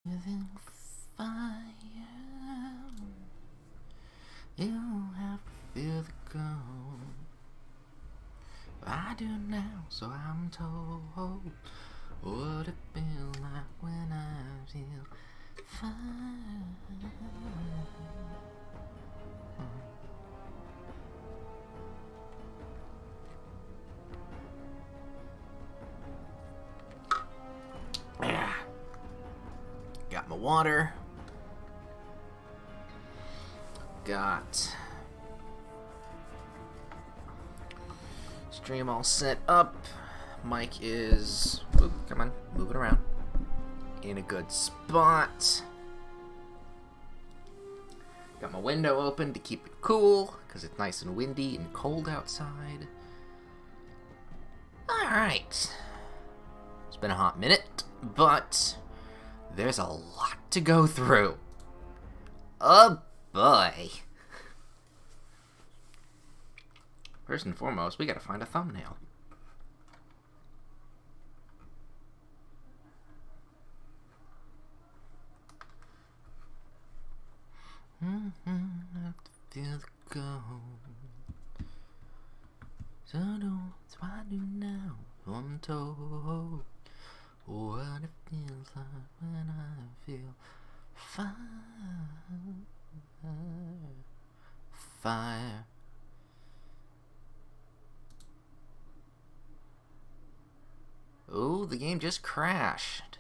Breathing fire. You have to feel the cold. I do now, so I'm told. What it feels like when I feel fire. Got my water. Got stream all set up. Mic is, come on, move it around. In a good spot. Got my window open to keep it cool, because it's nice and windy and cold outside. Alright. It's been a hot minute, but there's a lot to go through. Oh boy. First and foremost, we gotta find a thumbnail. I have to feel the cold. So that's what I do now. I'm told what it feels like when I feel fire. Fire. Oh, the game just crashed.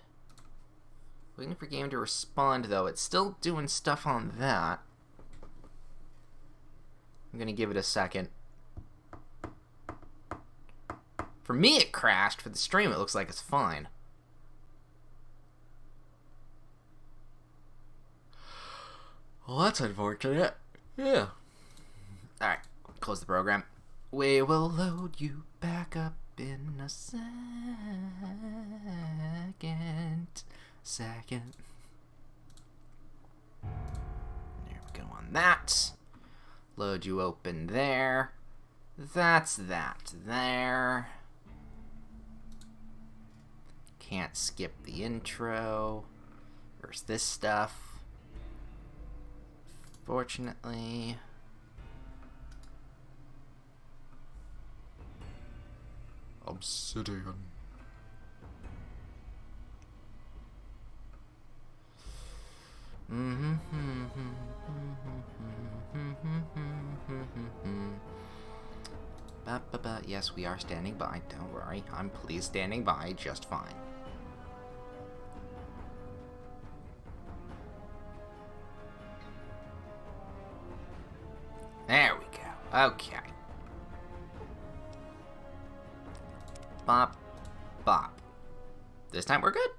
Waiting for game to respond, though. It's still doing stuff on that. I'm gonna give it a second. For me, it crashed. For the stream, it looks like it's fine. Well, that's unfortunate. Yeah. Alright, close the program. We will load you back up in a second. There we go on that. Load you open there. That's that there. Can't skip the intro. There's this stuff. Fortunately. Obsidian. Yes, we are standing by. Don't worry. I'm please standing by just fine. There we go. Okay. Bop. Bop. This time we're good.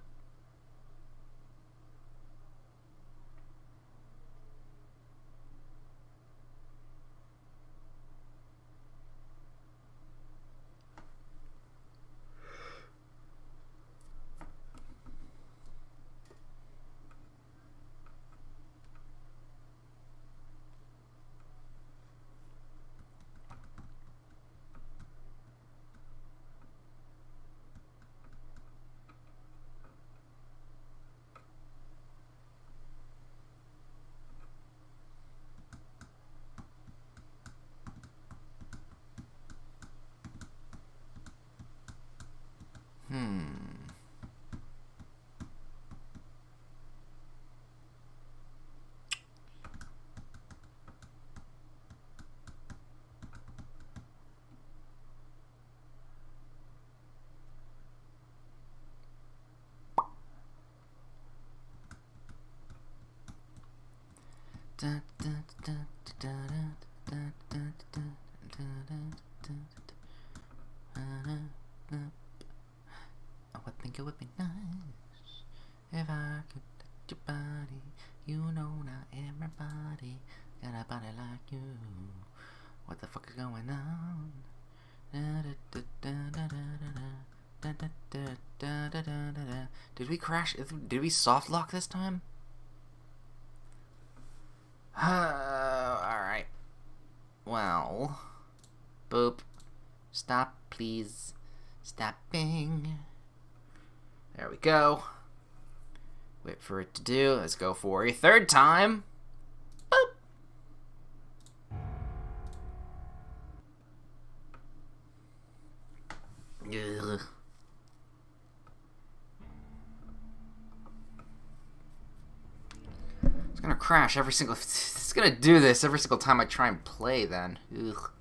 I think it would be nice if I could touch your body. You know not everybody got a body like you. What the fuck is going on? Did we crash? Did we soft lock this time? Alright. Well. Boop. Stop, please. Stopping. There we go. Wait for it to do. Let's go for a third time. Boop. Ugh. It's gonna crash every single... It's gonna do this every single time I try and play then. Ugh.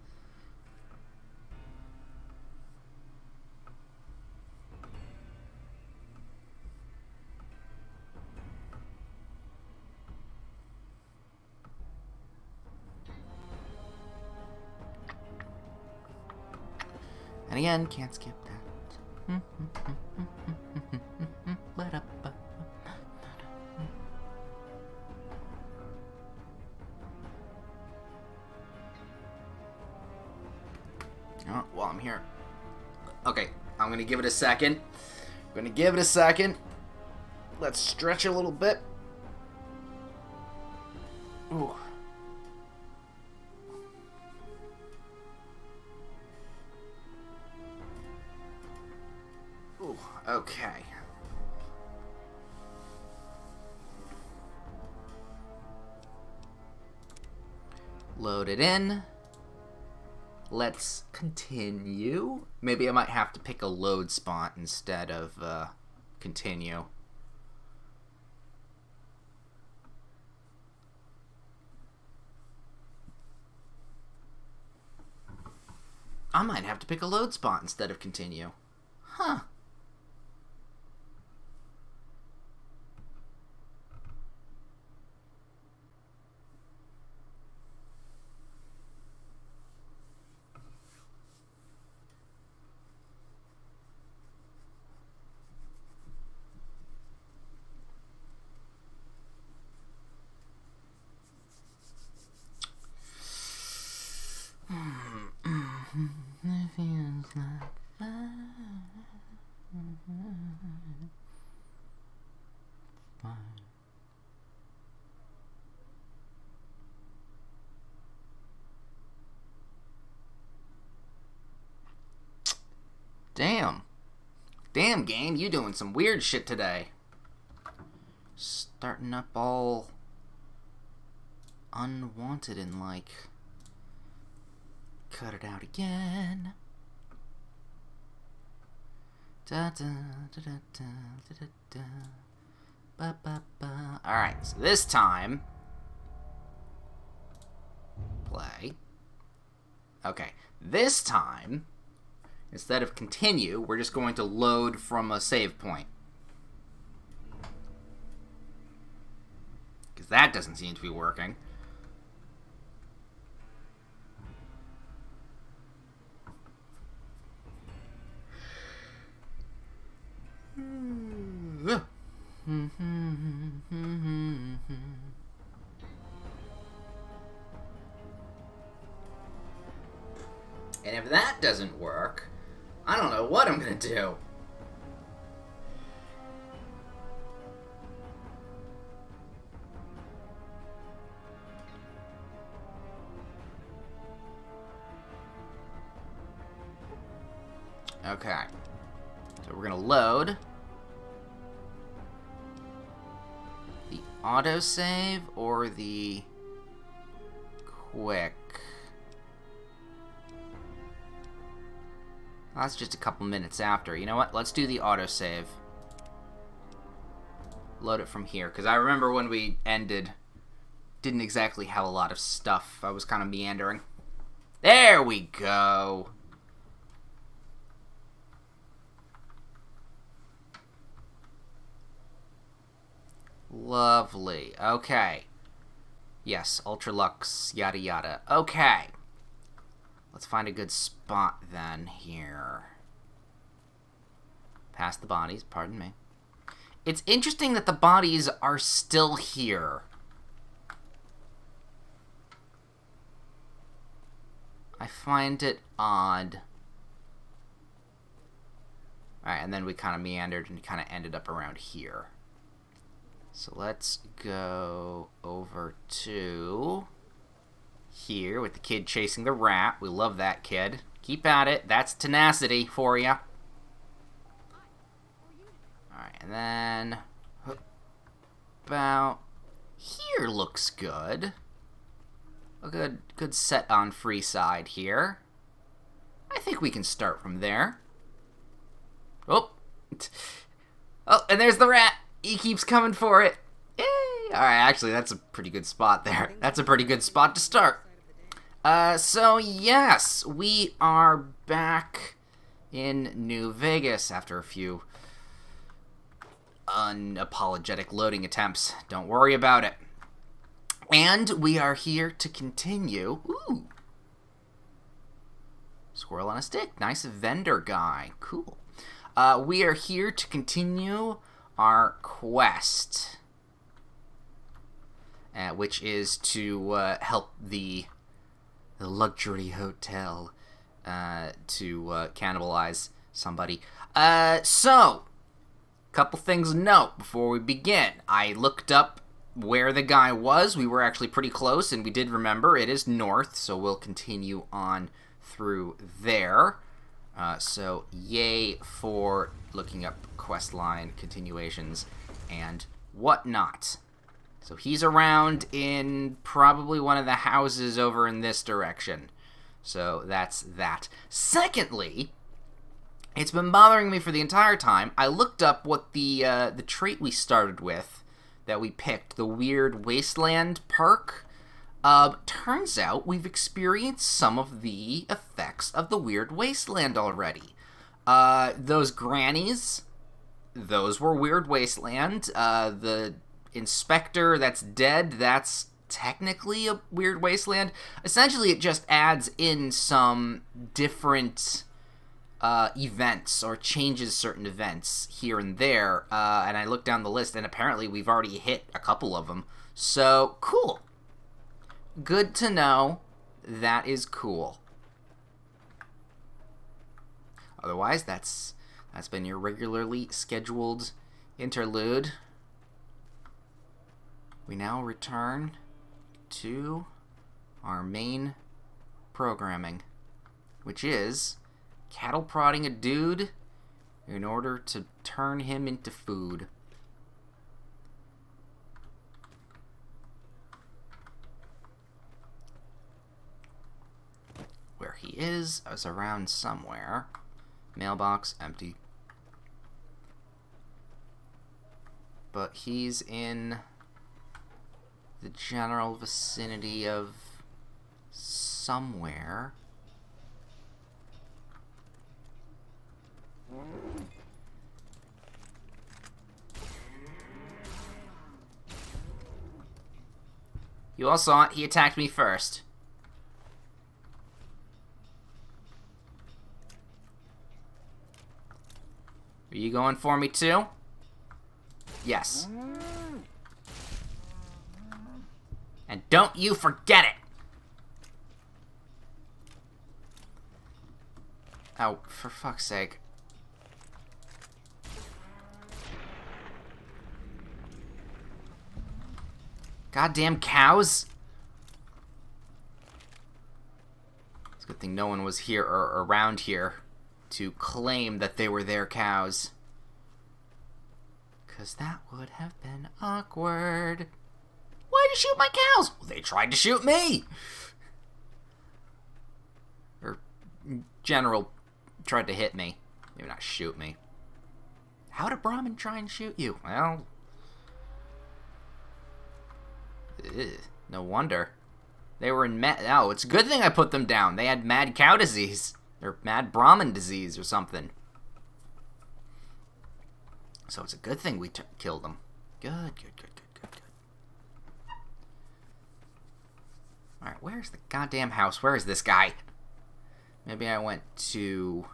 And again, can't skip that. Oh, well, I'm here. Okay, I'm gonna give it a second. Let's stretch a little bit. Ooh. Ooh, okay. Load it in. Let's continue. Maybe I might have to pick a load spot instead of continue. I might have to pick a load spot instead of continue. Huh. It feels like fun. Damn game, you doing some weird shit today. Starting up all unwanted and like... Cut it out again. Da da da da da da da. Ba ba ba. All right, so this time, play. Okay, this time, instead of continue, we're just going to load from a save point. Because that doesn't seem to be working. And if that doesn't work, I don't know what I'm gonna do. Okay. So we're gonna load the autosave or the quick. That's just a couple minutes after. You know what? Let's do the autosave. Load it from here, because I remember when we ended, didn't exactly have a lot of stuff. I was kind of meandering. There we go. Lovely. Okay. Yes, Ultralux, yada yada. Okay. Let's find a good spot then here. Past the bodies, pardon me. It's interesting that the bodies are still here. I find it odd. Alright, and then we kind of meandered and kind of ended up around here. So let's go over to here with the kid chasing the rat. We love that kid. Keep at it. That's tenacity for you. Alright, and then... about here looks good. A good set on free side here. I think we can start from there. Oh. Oh, and there's the rat. He keeps coming for it. Yay! Alright, actually, that's a pretty good spot there. That's a pretty good spot to start. So yes, we are back in New Vegas after a few unapologetic loading attempts. Don't worry about it. And we are here to continue. Ooh. Squirrel on a stick. Nice vendor guy. Cool. We are here to continue our quest, which is to help the luxury hotel to cannibalize somebody. So, couple things to note before we begin. I looked up where the guy was. We were actually pretty close, and we did remember it is north, so we'll continue on through there. So, yay for looking up questline continuations and whatnot. So he's around in probably one of the houses over in this direction. So that's that. Secondly, it's been bothering me for the entire time. I looked up what the trait we started with that we picked, the Weird Wasteland perk. Turns out we've experienced some of the effects of the Weird Wasteland already. Those grannies, those were Weird Wasteland. The inspector that's dead, that's technically a Weird Wasteland. Essentially, it just adds in some different events or changes certain events here and there. And I looked down the list, and apparently we've already hit a couple of them. So, cool. Good to know. That is cool. Otherwise, that's been your regularly scheduled interlude. We now return to our main programming, which is cattle prodding a dude in order to turn him into food. Where he is around somewhere. Mailbox empty. But he's in the general vicinity of somewhere. You all saw it. He attacked me first. Are you going for me too? Yes. And don't you forget it! Oh, for fuck's sake. Goddamn cows! It's a good thing no one was here or around here to claim that they were their cows. 'Cause that would have been awkward. Why'd you shoot my cows? Well, they tried to shoot me! Or, general tried to hit me. Maybe not shoot me. How'd a Brahmin try and shoot you? Well... no wonder. They were in oh, it's a good thing I put them down. They had mad cow disease. Or mad Brahmin disease or something. So it's a good thing we killed them. Good. Alright, where's the goddamn house? Where is this guy? Maybe I went too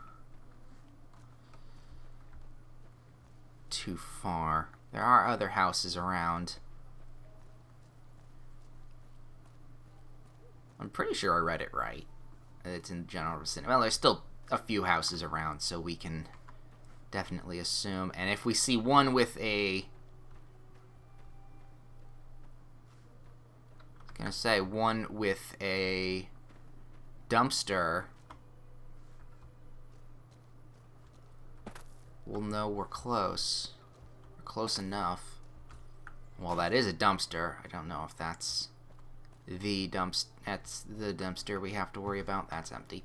far. There are other houses around. I'm pretty sure I read it right. It's in the general vicinity. Well, there's still a few houses around, so we can definitely assume. And if we see one with a... I was gonna say, one with a dumpster, we'll know we're close. We're close enough. Well, that is a dumpster. I don't know if that's the dumpster we have to worry about. That's empty.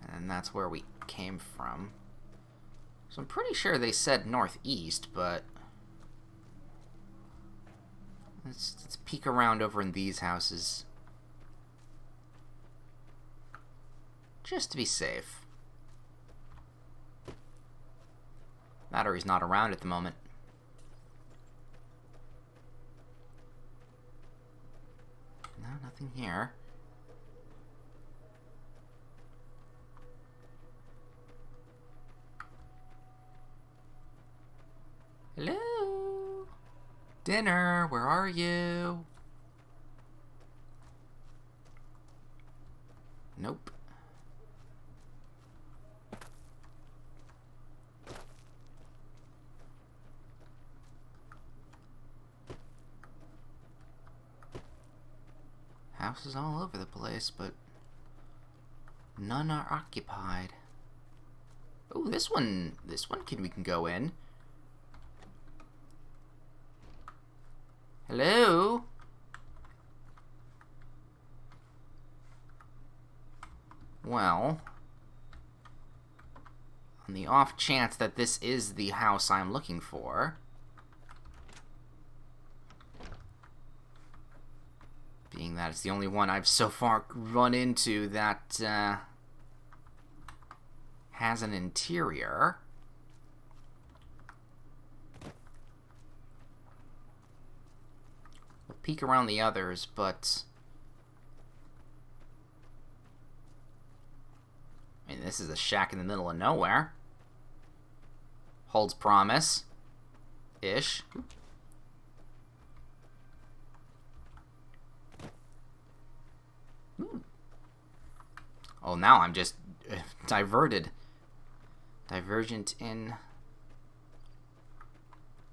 And that's where we came from. So I'm pretty sure they said northeast, but let's peek around over in these houses. Just to be safe. Battery's not around at the moment. No, nothing here. Hello? Dinner, where are you? Nope. Houses all over the place, but none are occupied. Oh, this one we can go in. Hello? Well, on the off chance that this is the house I'm looking for, being that it's the only one I've so far run into that has an interior. We'll peek around the others, but I mean, this is a shack in the middle of nowhere. Holds promise. Ish. Oh, now I'm just diverted. Divergent in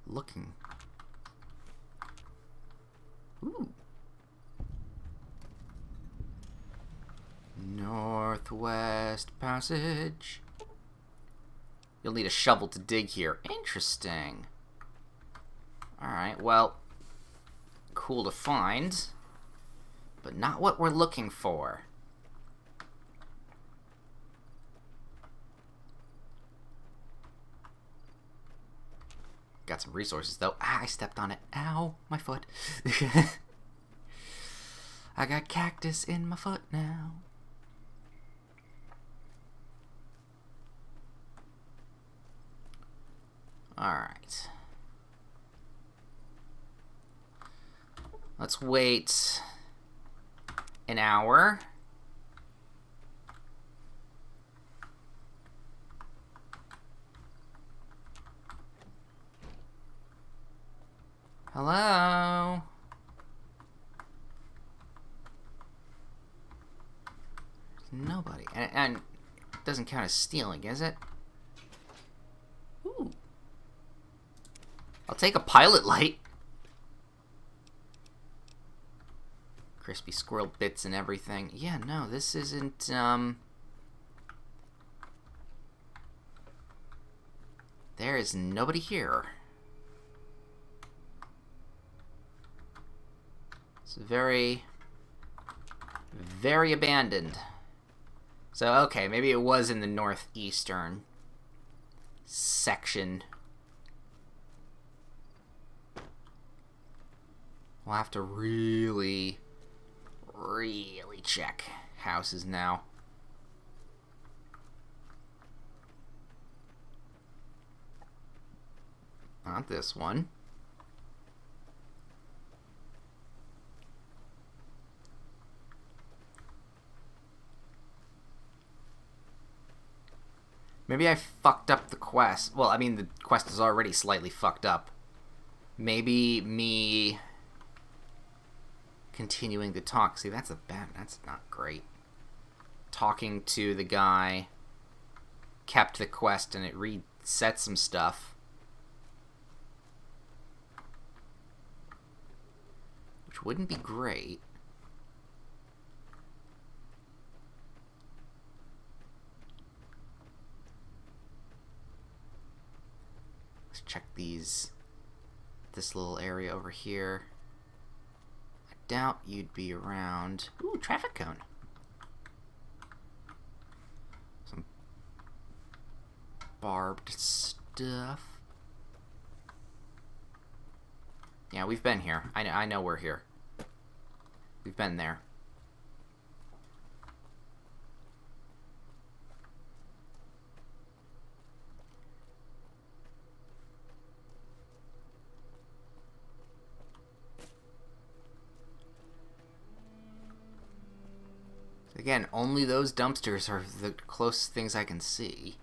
looking. Ooh. Northwest Passage. You'll need a shovel to dig here. Interesting. Alright, well, cool to find, but not what we're looking for. Got some resources, though. Ah, I stepped on it. Ow, my foot. I got cactus in my foot now. Alright. Let's wait an hour. Hello? There's nobody. And it doesn't count as stealing, is it? Ooh. I'll take a pilot light. Crispy squirrel bits and everything. Yeah, no, this isn't, there is nobody here. It's very, very abandoned. So, okay, maybe it was in the northeastern section. We'll have to really check houses now. Not this one. Maybe I fucked up the quest. Well, I mean, the quest is already slightly fucked up. Maybe me continuing to talk. See, that's not great. Talking to the guy kept the quest and it reset some stuff. Which wouldn't be great. Let's check this little area over here. I doubt you'd be around. Ooh, traffic cone. Some barbed stuff. Yeah, we've been here. I know we're here. We've been there. Again, only those dumpsters are the closest things I can see.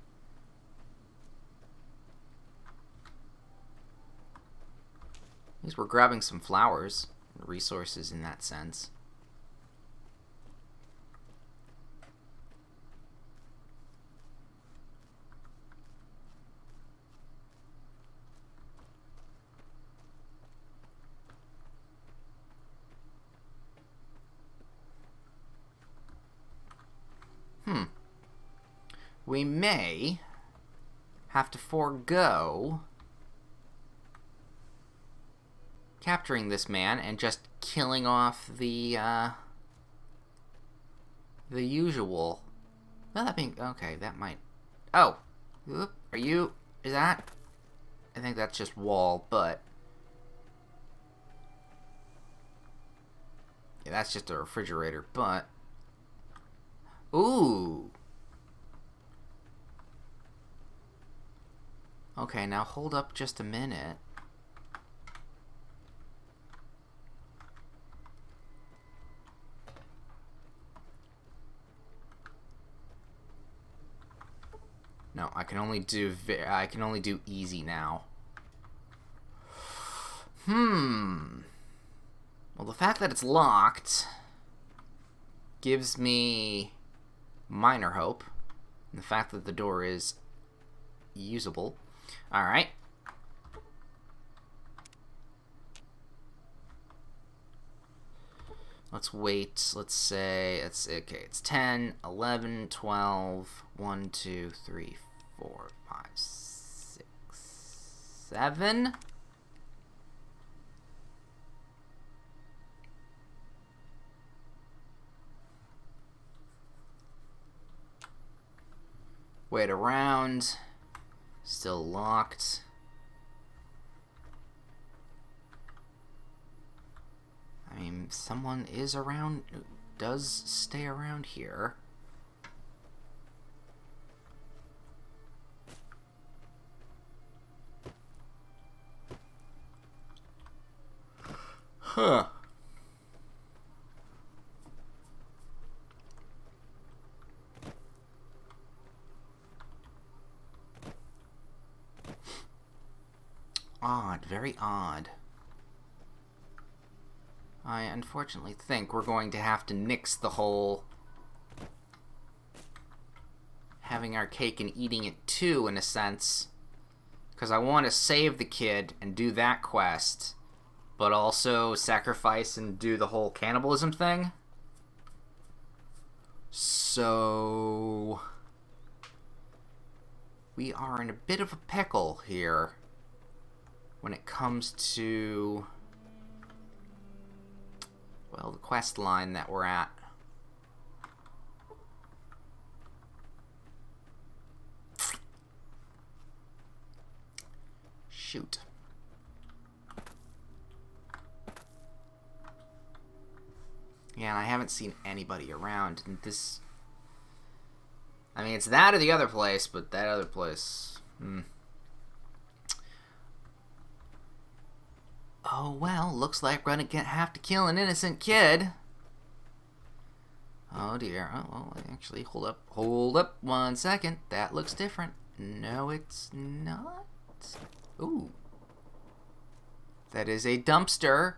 At least we're grabbing some flowers, resources in that sense. We may have to forego capturing this man and just killing off the usual. Well, that being okay, that might. Oh, are you? Is that? I think that's just wall, but yeah, that's just a refrigerator. But ooh. Okay, now hold up just a minute. No, I can only do easy now. Well, the fact that it's locked gives me minor hope. And the fact that the door is usable. Alright. Let's wait. Let's say it's 10, 11, 12, 1, 2, 3, 4, 5, 6, 7. Wait around. Still locked. I mean, someone is around, does stay around here. Huh. Odd, very odd. I unfortunately think we're going to have to nix the whole having our cake and eating it too, in a sense. Because I want to save the kid and do that quest, but also sacrifice and do the whole cannibalism thing. So we are in a bit of a pickle here when it comes to, well, the quest line that we're at. Shoot. Yeah, and I haven't seen anybody around. And this, I mean, it's that or the other place, but that other place, Oh, well, looks like we're gonna have to kill an innocent kid. Oh, dear. Oh, well, actually, hold up 1 second. That looks different. No, it's not. Ooh. That is a dumpster.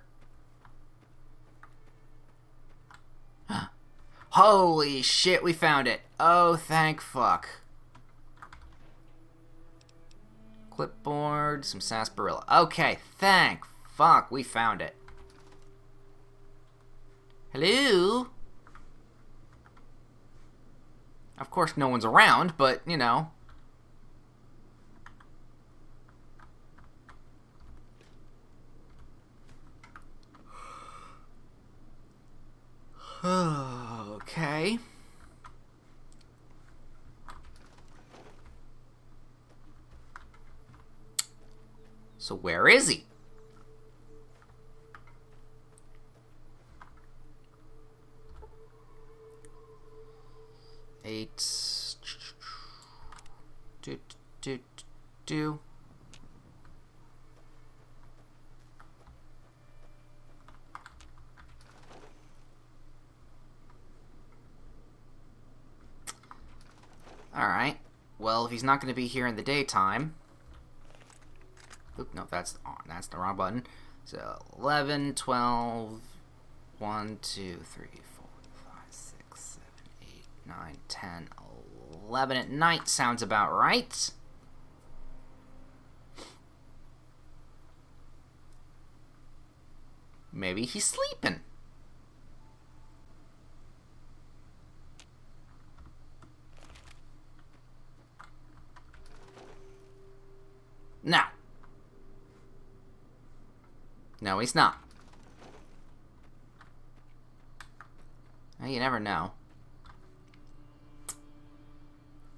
Holy shit, we found it. Oh, thank fuck. Clipboard, some sarsaparilla. Okay, thank fuck, we found it. Hello? Of course, no one's around, but, you know. Okay. So where is he? Eight. Do. Alright. Well, if he's not going to be here in the daytime... Oop, no, that's the wrong button. So, 11, 12... 1, 2, 3, 4, 5, 6, 7, 8, 9, 10, 11 at night sounds about right. Maybe he's sleeping. No. No, he's not. You never know.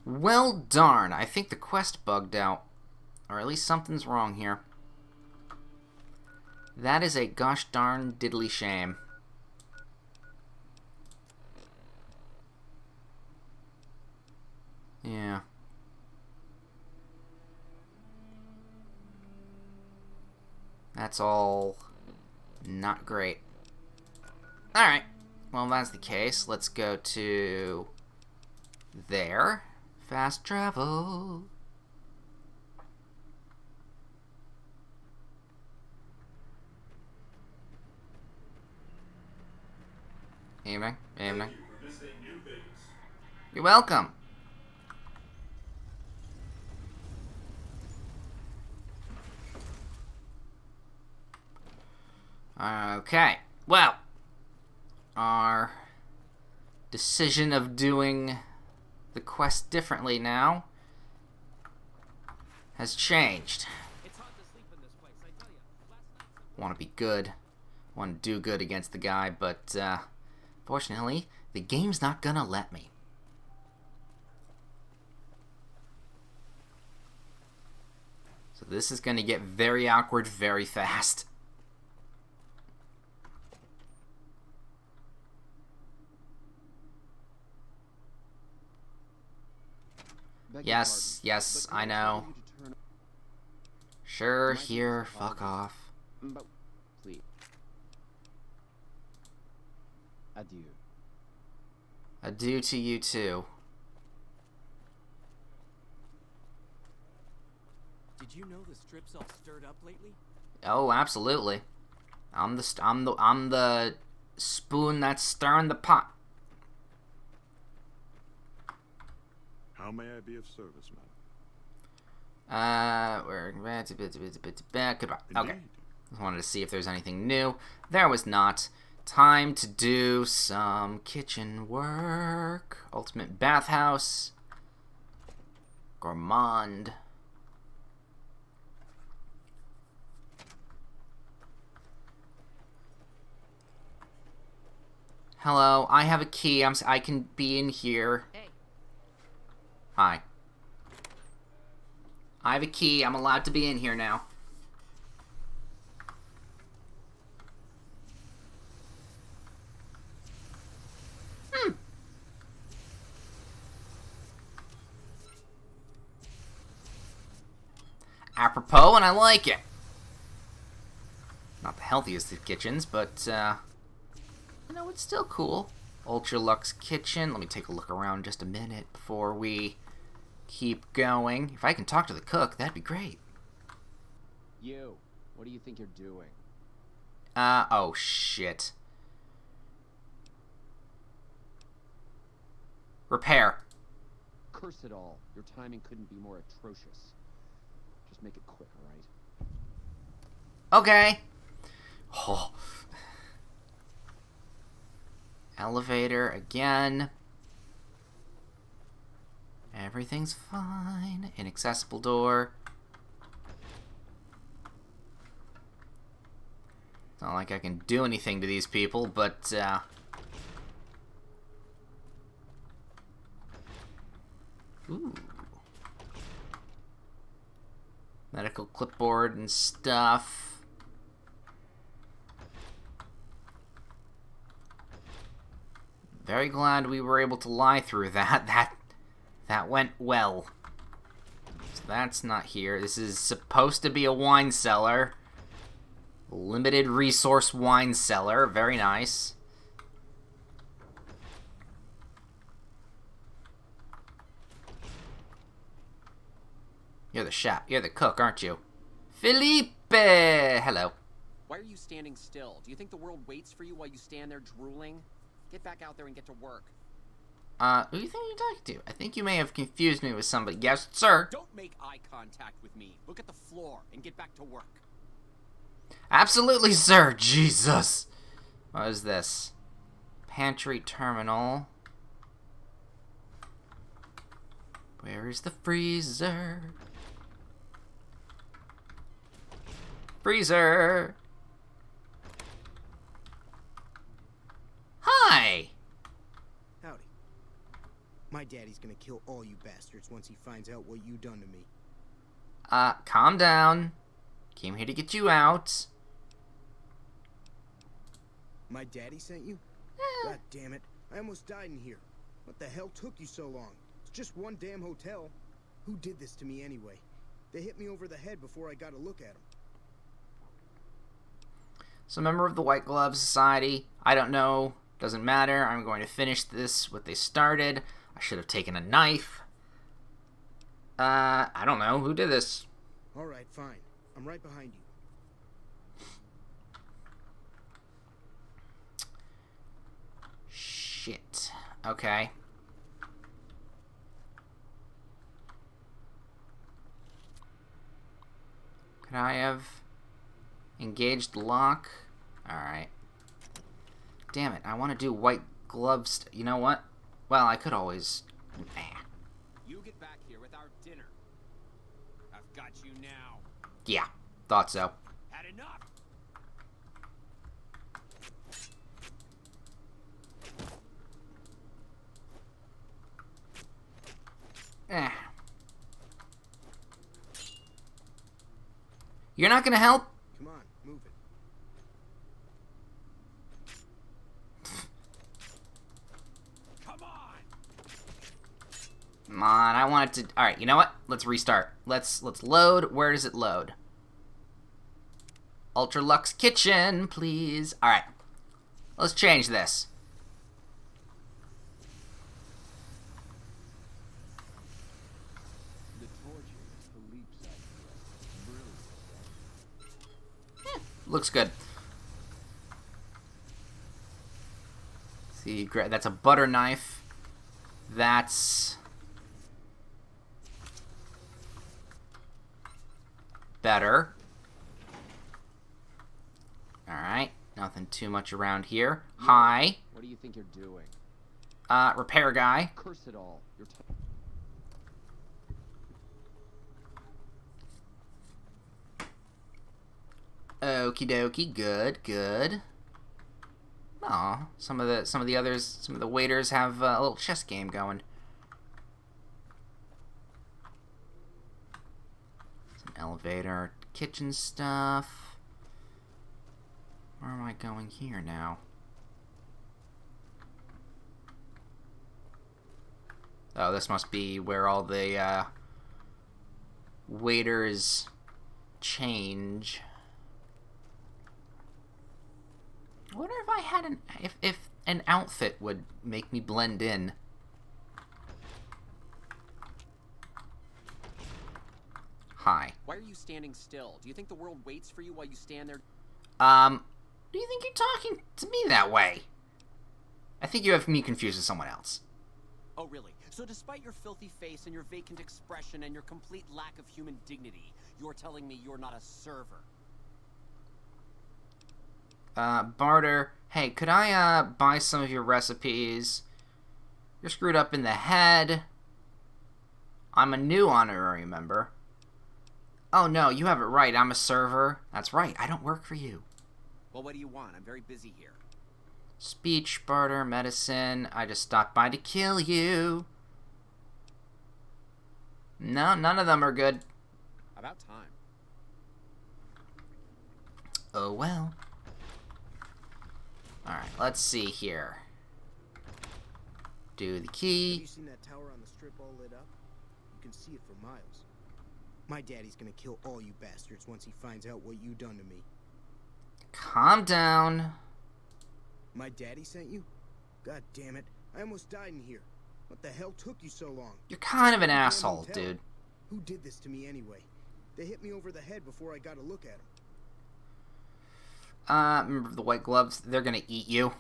Well, darn. I think the quest bugged out. Or at least something's wrong here. That is a gosh darn diddly shame. Yeah. That's all not great. Alright. Well, if that's the case, let's go to there. Fast travel. Evening. Evening. You're welcome. Okay. Well, our decision of doing the quest differently now has changed. It's hard to sleep in this place, I tell you. Want to be good. Want to do good against the guy, but fortunately, the game's not gonna let me. So this is gonna get very awkward very fast. Yes, yes, I know. Sure, here, fuck off. But please. Adieu. Adieu to you too. Did you know the strip's all stirred up lately? Oh, absolutely. I'm the spoon that's stirring the pot. How may I be of service, madam? We're goodbye. Okay. Indeed. Just wanted to see if there's anything new. There was not. Time to do some kitchen work. Ultimate bathhouse. Gourmand. Hello, I have a key. I can be in here. Hey. Hi. I have a key. I'm allowed to be in here now. Apropos, and I like it. Not the healthiest of kitchens, but, you know, it's still cool. Ultra Luxe Kitchen. Let me take a look around just a minute before we keep going. If I can talk to the cook, that'd be great. You. What do you think you're doing? Oh, shit. Repair. Curse it all. Your timing couldn't be more atrocious. Just make it quick, alright? Okay. Oh. Elevator again. Everything's fine. Inaccessible door. It's not like I can do anything to these people, but, Ooh. Medical clipboard and stuff. Very glad we were able to lie through that. That went well. So that's not here. This is supposed to be a wine cellar. Limited resource wine cellar. Very nice. You're the chef. You're the cook, aren't you? Felipe! Hello. Why are you standing still? Do you think the world waits for you while you stand there drooling? Get back out there and get to work. Who do you think you're talking to? I think you may have confused me with somebody. Yes, sir. Don't make eye contact with me. Look at the floor and get back to work. Absolutely, sir. Jesus. What is this? Pantry terminal. Where is the freezer? Freezer. Hi. Howdy. My daddy's gonna kill all you bastards once he finds out what you done to me. Calm down. Came here to get you out. My daddy sent you? God damn it. I almost died in here. What the hell took you so long? It's just one damn hotel. Who did this to me anyway? They hit me over the head before I got a look at them. So, member of the White Glove Society. I don't know. Doesn't matter. I'm going to finish this, what they started. I should have taken a knife. I don't know. Who did this? Alright, fine. I'm right behind you. Shit. Okay. Could I have engaged lock? Alright. Damn it, I want to do white gloves. You know what? Well, I could always... You get back here with our dinner. I've got you now. Yeah, thought so. Had enough. You're not gonna help? Come on, move it. Come on. Come on, I want it to... Alright, you know what? Let's restart. Let's load. Where does it load? Ultra Luxe Kitchen, please. Alright. Let's change this. The torture Philippe's idea. Brilliant. Looks good. See, that's a butter knife. That's... better. Alright, nothing too much around here. Hi. What do you think you're doing? Repair guy. Curse it all. You're Okie dokie, good, good. Aw, some of the others, some of the waiters have a little chess game going. Some elevator, kitchen stuff. Where am I going here now? Oh, this must be where all the waiters change. I wonder if I had if an outfit would make me blend in. Hi. Why are you standing still? Do you think the world waits for you while you stand there? Do you think you're talking to me that way? I think you have me confused with someone else. Oh, really? So despite your filthy face and your vacant expression and your complete lack of human dignity, you're telling me you're not a server? Barter, hey, could I, buy some of your recipes? You're screwed up in the head. I'm a new honorary member. Oh, no, you have it right. I'm a server. That's right. I don't work for you. Well, what do you want? I'm very busy here. Speech, barter, medicine. I just stopped by to kill you. No, none of them are good. About time. Oh well. Alright, let's see here. Do the Have key. you seen that tower on the strip all lit up? You can see it for miles. My daddy's gonna kill all you bastards once he finds out what you done to me. Calm down. My daddy sent you? God damn it. I almost died in here. What the hell took you so long? You're kind of an Damn asshole, hotel. dude. Who did this to me anyway? They hit me over the head before I got a look at them. Remember the white gloves? They're gonna eat you.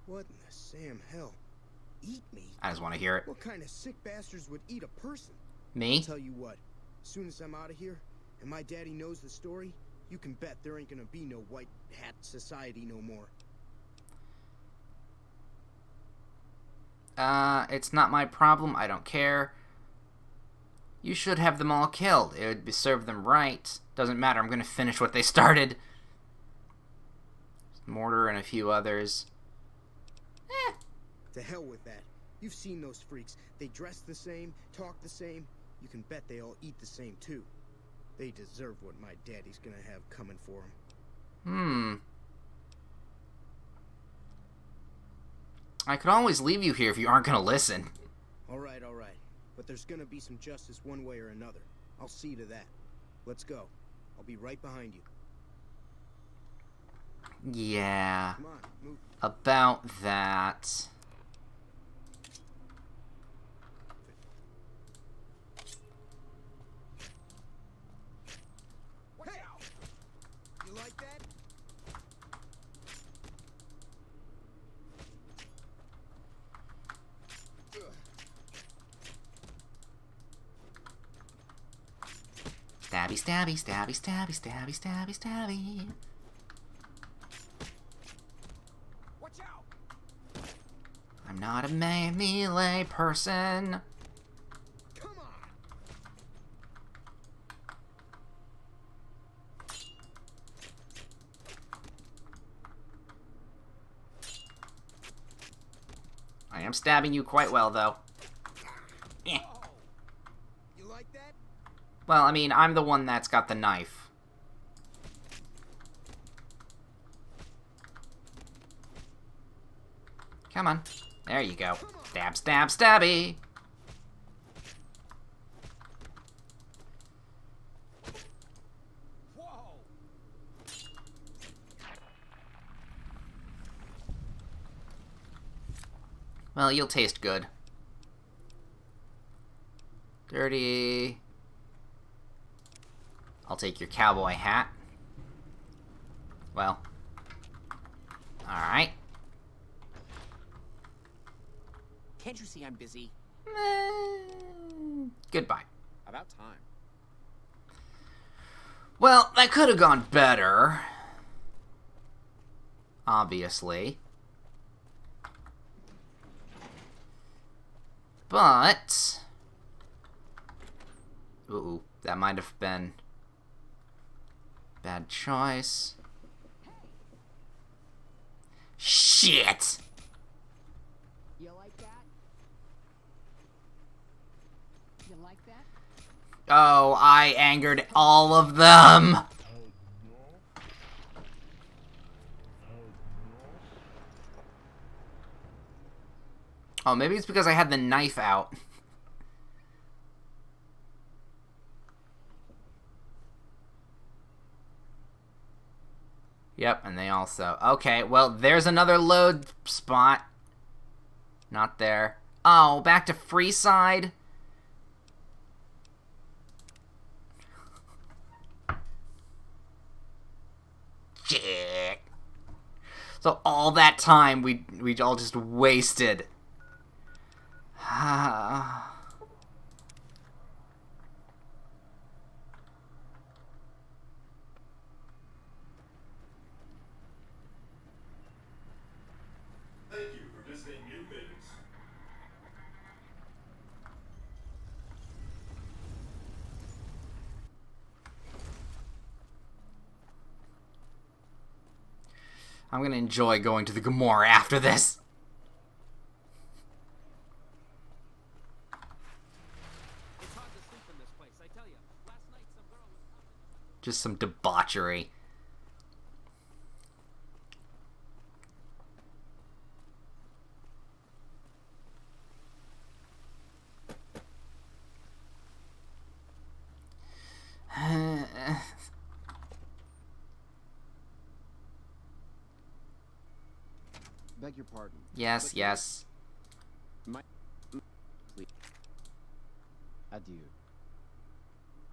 What in the Sam hell? Eat me? I just want to hear it. What kind of sick bastards would eat a person? Me? Tell you what, as soon as I'm out of here, and my daddy knows the story, you can bet there ain't gonna be no white hat society no more. It's not my problem. I don't care. You should have them all killed. It would serve them right. Doesn't matter. I'm gonna finish what they started. Mortar and a few others. To hell with that. You've seen those freaks. They dress the same, talk the same. You can bet they all eat the same too. They deserve what my daddy's gonna have coming for them. I could always leave you here if you aren't gonna listen. All right. But there's gonna be some justice one way or another. I'll see to that. Let's go. I'll be right behind you. Yeah. Come on, move. About that. Hey! You like that? Stabby, stabby, stabby, stabby, stabby, stabby, stabby. Watch out! I'm not a melee person. Come on! I am stabbing you quite well, though. Eh. You like that? Well, I mean, I'm the one that's got the knife. Come on. There you go. Stab, stab, stabby. Whoa! Well, you'll taste good. Dirty. I'll take your cowboy hat. Well. Alright. Can't you see I'm busy? Goodbye. About time. Well, that could have gone better. Obviously. But... Ooh, that might have been... bad choice. Shit! You like that? You like that? Oh, I angered all of them! Oh, maybe it's because I had the knife out. Yep, and they also... Okay, well, there's another load spot. Not there. Oh, back to Freeside? Shit. So all that time we all just wasted. Thank you for visiting New Things. I'm gonna enjoy going to the Gomorrah after this. Just some debauchery. Beg your pardon. Yes, yes. Adieu.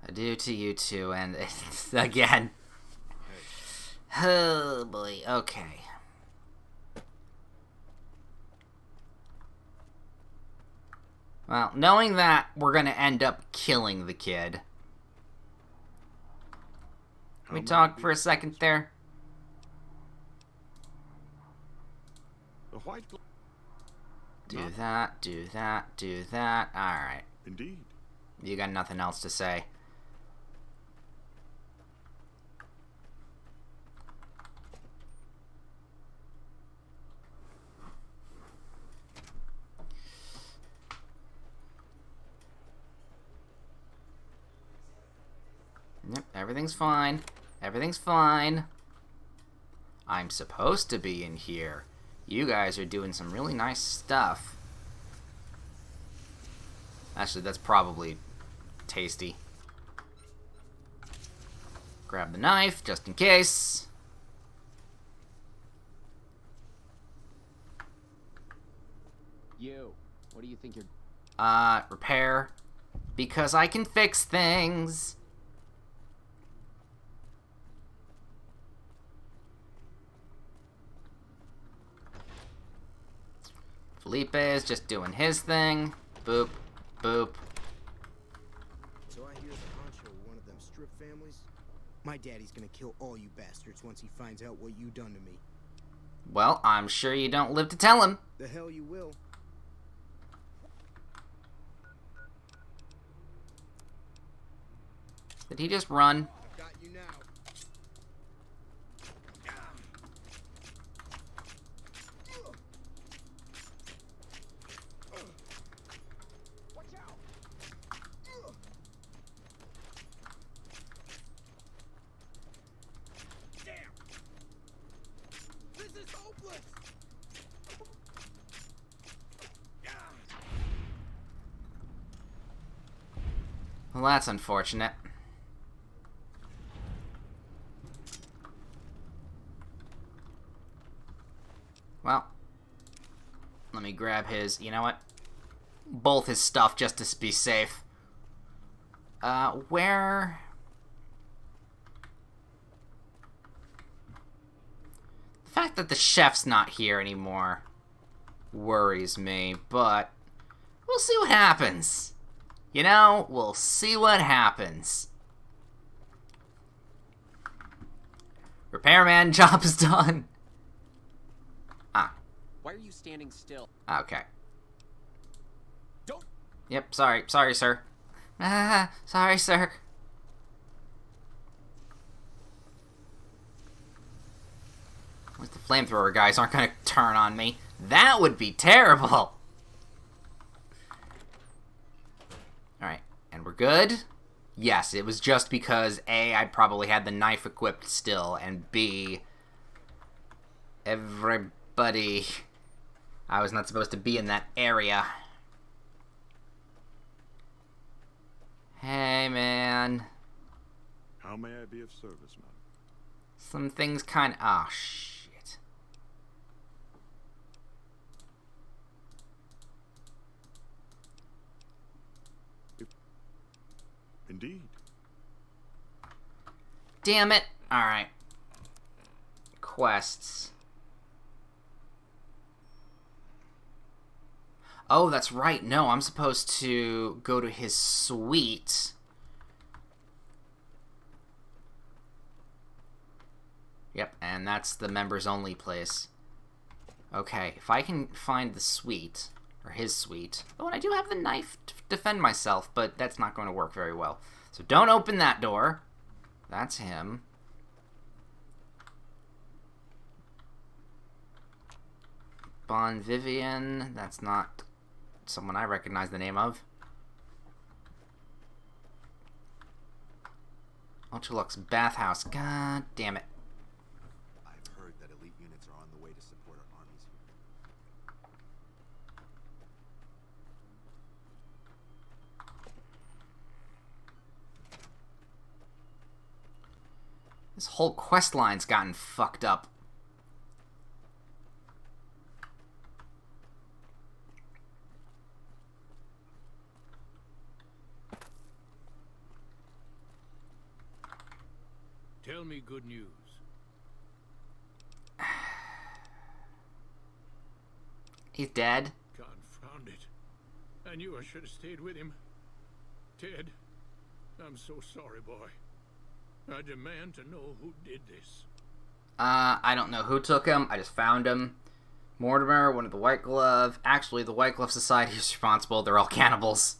Adieu to you too, and again. Oh boy, okay. Well, knowing that we're gonna end up killing the kid. Can we talk for a second there? The white... Do that, do that, do that. Alright. Indeed. You got nothing else to say. Yep, everything's fine. Everything's fine. I'm supposed to be in here. You guys are doing some really nice stuff. Actually, that's probably tasty. Grab the knife, just in case. You. What do you think you're... Repair. Because I can fix things. Felipe is just doing his thing. Boop, boop. So I hear the honcho of one of them strip families. My daddy's gonna kill all you bastards once he finds out what you done to me. Well, I'm sure you don't live to tell him. The hell you will. Did he just run? I've got you now. Watch out! Damn! This is hopeless! Well, that's unfortunate. Well, let me grab his, you know what? Both his stuff just to be safe. Where... The fact that the chef's not here anymore worries me, but we'll see what happens. You know, we'll see what happens. Repairman, job is done. Why are you standing still? Okay. Don't... Yep, sorry, sir. Sorry, sir. At least the flamethrower guys aren't gonna turn on me. That would be terrible! Alright, and we're good? Yes, it was just because A, I probably had the knife equipped still, and B, everybody... I was not supposed to be in that area. Hey, man. How may I be of service, madam? Some things kind of... Oh, shit. Indeed. Damn it. Alright. Quests. Oh, that's right. No, I'm supposed to go to his suite. Yep, and that's the members only place. Okay, if I can find the suite, or his suite. Oh, and I do have the knife to defend myself, but that's not going to work very well. So don't open that door. That's him. Bon Vivian, that's not someone I recognize the name of. Ultralux bathhouse. God damn it. I've heard that elite units are on the way to support our armies here. This whole quest line's gotten fucked up. Tell me good news. He's dead. Confound it. I knew I should have stayed with him. Ted, I'm so sorry, boy. I demand to know who did this. I don't know who took him. I just found him. Mortimer, one of the White Glove. Actually, the White Glove Society is responsible. They're all cannibals.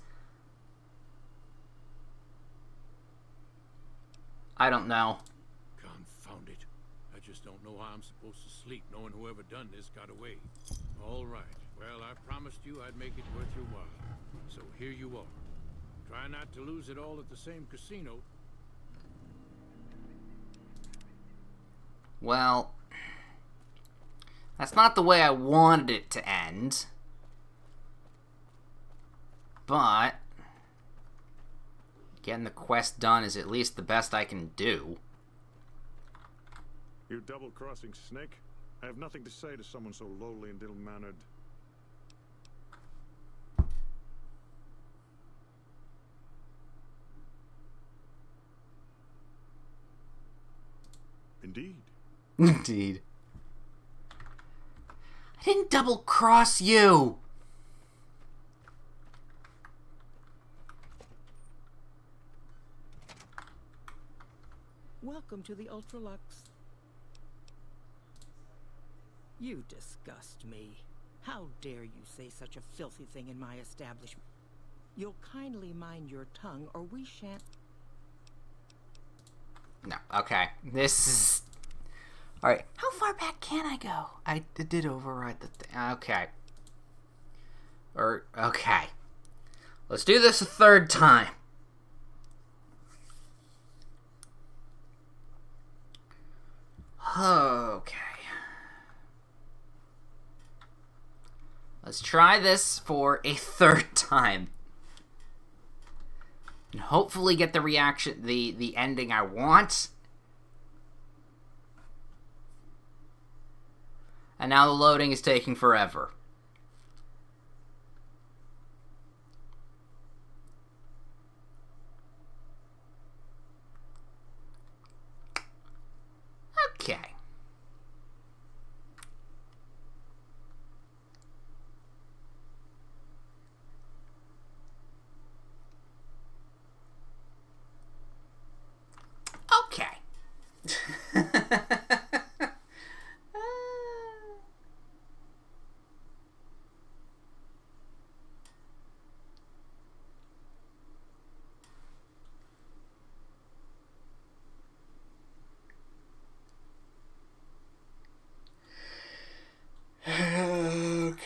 I don't know. Confound it. I just don't know how I'm supposed to sleep knowing whoever done this got away. All right. Well, I promised you I'd make it worth your while. So here you are. Try not to lose it all at the same casino. Well, that's not the way I wanted it to end. But getting the quest done is at least the best I can do. You double-crossing snake? I have nothing to say to someone so lowly and ill-mannered. Indeed. Indeed. I didn't double-cross you! Welcome to the Ultralux. You disgust me. How dare you say such a filthy thing in my establishment? You'll kindly mind your tongue, or we shan't... No, okay. This is... Alright, how far back can I go? I did override the thing. Okay. Okay. Let's do this a third time. Okay. Let's try this for a third time. And hopefully get the reaction, the ending I want. And now the loading is taking forever. Okay. Okay. Okay.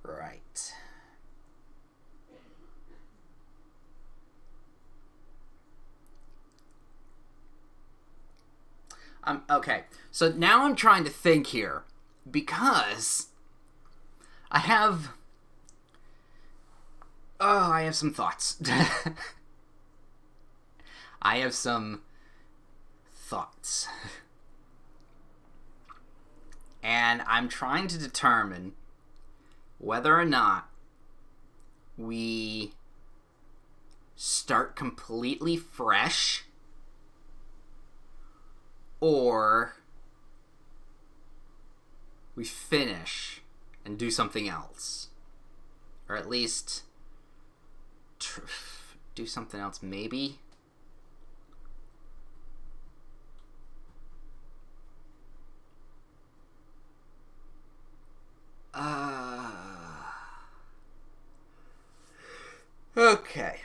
Right. Okay, so now I'm trying to think here, because I have some thoughts. I have some thoughts. And I'm trying to determine whether or not we start completely fresh, or we finish and do something else. Or at least do something else, maybe? Okay.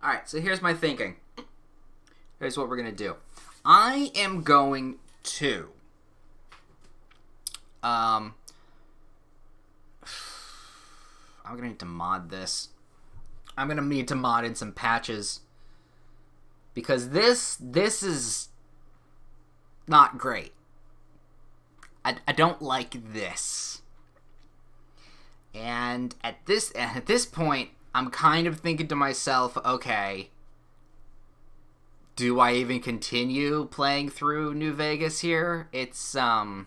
Alright, so here's my thinking. Here's what we're going to do. I am going to... I'm going to need to mod this. I'm going to need to mod in some patches. Because this is not great. I don't like this. And at this point, I'm kind of thinking to myself, okay, do I even continue playing through New Vegas here? It's kind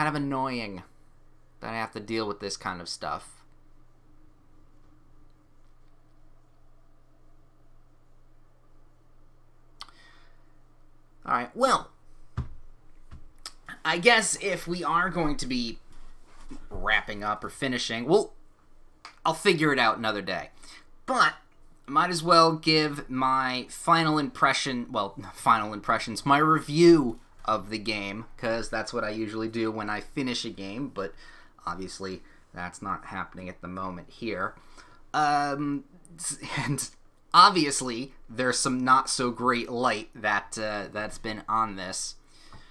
of annoying that I have to deal with this kind of stuff. Alright, well, I guess if we are going to be wrapping up or finishing, well, I'll figure it out another day. But I might as well give my final impressions, my review of the game, because that's what I usually do when I finish a game, but obviously that's not happening at the moment here. And obviously there's some not so great light that's been on this,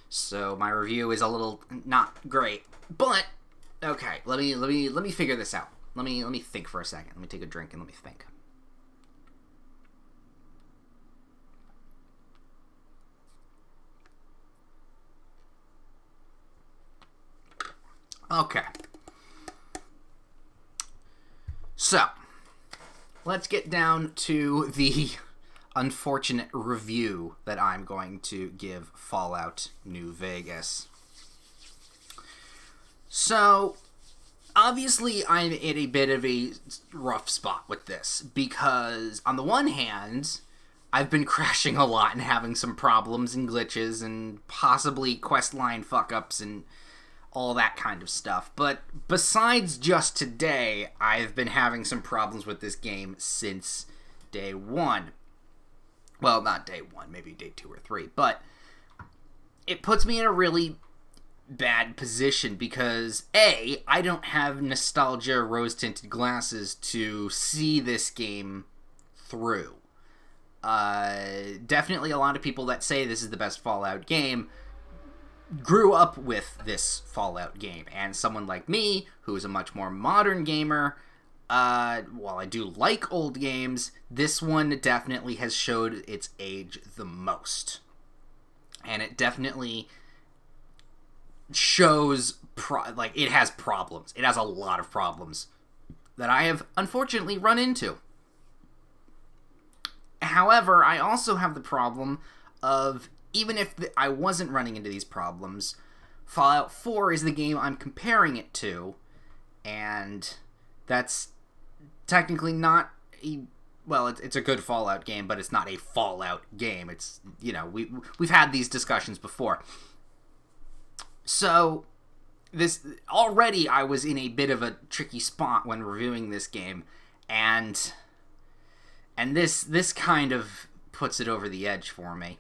so my review is a little not great. But okay, let me figure this out. Let me think for a second. Let me take a drink and let me think. Okay. So, let's get down to the unfortunate review that I'm going to give Fallout New Vegas. So, obviously I'm in a bit of a rough spot with this, because on the one hand, I've been crashing a lot and having some problems and glitches and possibly questline fuck-ups and all that kind of stuff. But besides just today, I've been having some problems with this game since day one. Well, not day one, maybe day 2 or 3, but it puts me in a really bad position because, A, I don't have nostalgia rose-tinted glasses to see this game through. Definitely a lot of people that say this is the best Fallout game grew up with this Fallout game, and someone like me, who is a much more modern gamer, while I do like old games, this one definitely has showed its age the most. And it definitely shows, it has problems. It has a lot of problems that I have unfortunately run into. However, I also have the problem of, even if I wasn't running into these problems, Fallout 4 is the game I'm comparing it to, and that's technically not it's a good Fallout game, but it's not a Fallout game. It's, we've had these discussions before. So, already I was in a bit of a tricky spot when reviewing this game, and this kind of puts it over the edge for me.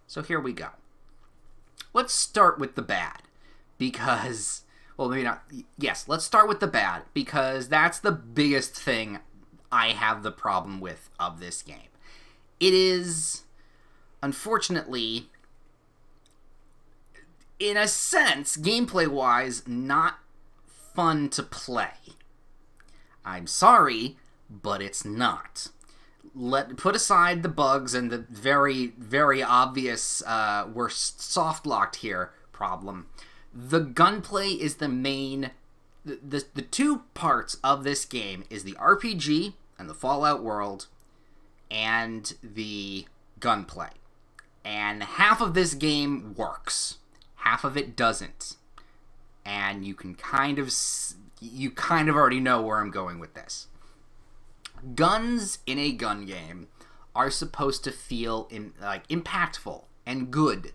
So here we go. Let's start with the bad, because, well, maybe not, yes, let's start with the bad, because that's the biggest thing I have the problem with of this game. It is, unfortunately, in a sense, gameplay-wise, not fun to play. I'm sorry, but it's not. Put aside the bugs and the very, very obvious we're soft-locked here problem. The gunplay is the main... The two parts of this game is the RPG and the Fallout world and the gunplay. And half of this game works. Half of it doesn't. And you kind of already know where I'm going with this. Guns in a gun game are supposed to feel impactful and good,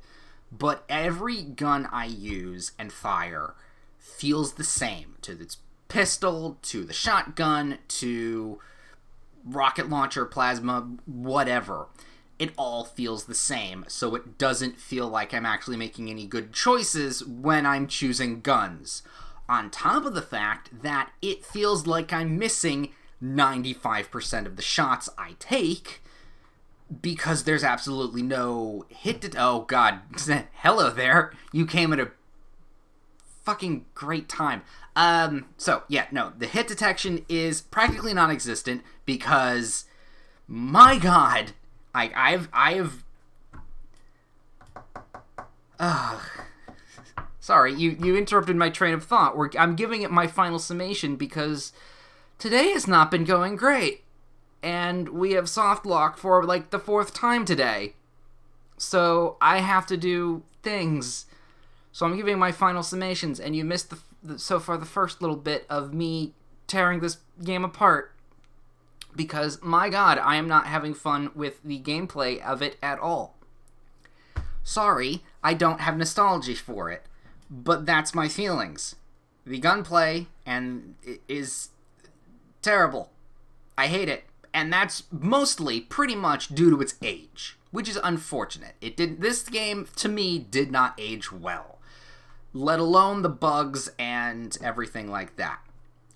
but every gun I use and fire feels the same. To its pistol, to the shotgun, to rocket launcher, plasma, whatever. It all feels the same, so it doesn't feel like I'm actually making any good choices when I'm choosing guns. On top of the fact that it feels like I'm missing 95% of the shots I take, because there's absolutely no hit oh god, hello there, you came at a fucking great time. So yeah, no, the hit detection is practically non-existent because, my god, I've sorry, you interrupted my train of thought. I'm giving it my final summation because today has not been going great. And we have soft lock for like the 4th time today. So I have to do things. So I'm giving my final summations, and you missed so far the first little bit of me tearing this game apart. Because, my god, I am not having fun with the gameplay of it at all. Sorry, I don't have nostalgia for it. But that's my feelings. The gunplay is terrible. I hate it. And that's mostly pretty much due to its age, which is unfortunate. This game, to me, did not age well. Let alone the bugs and everything like that.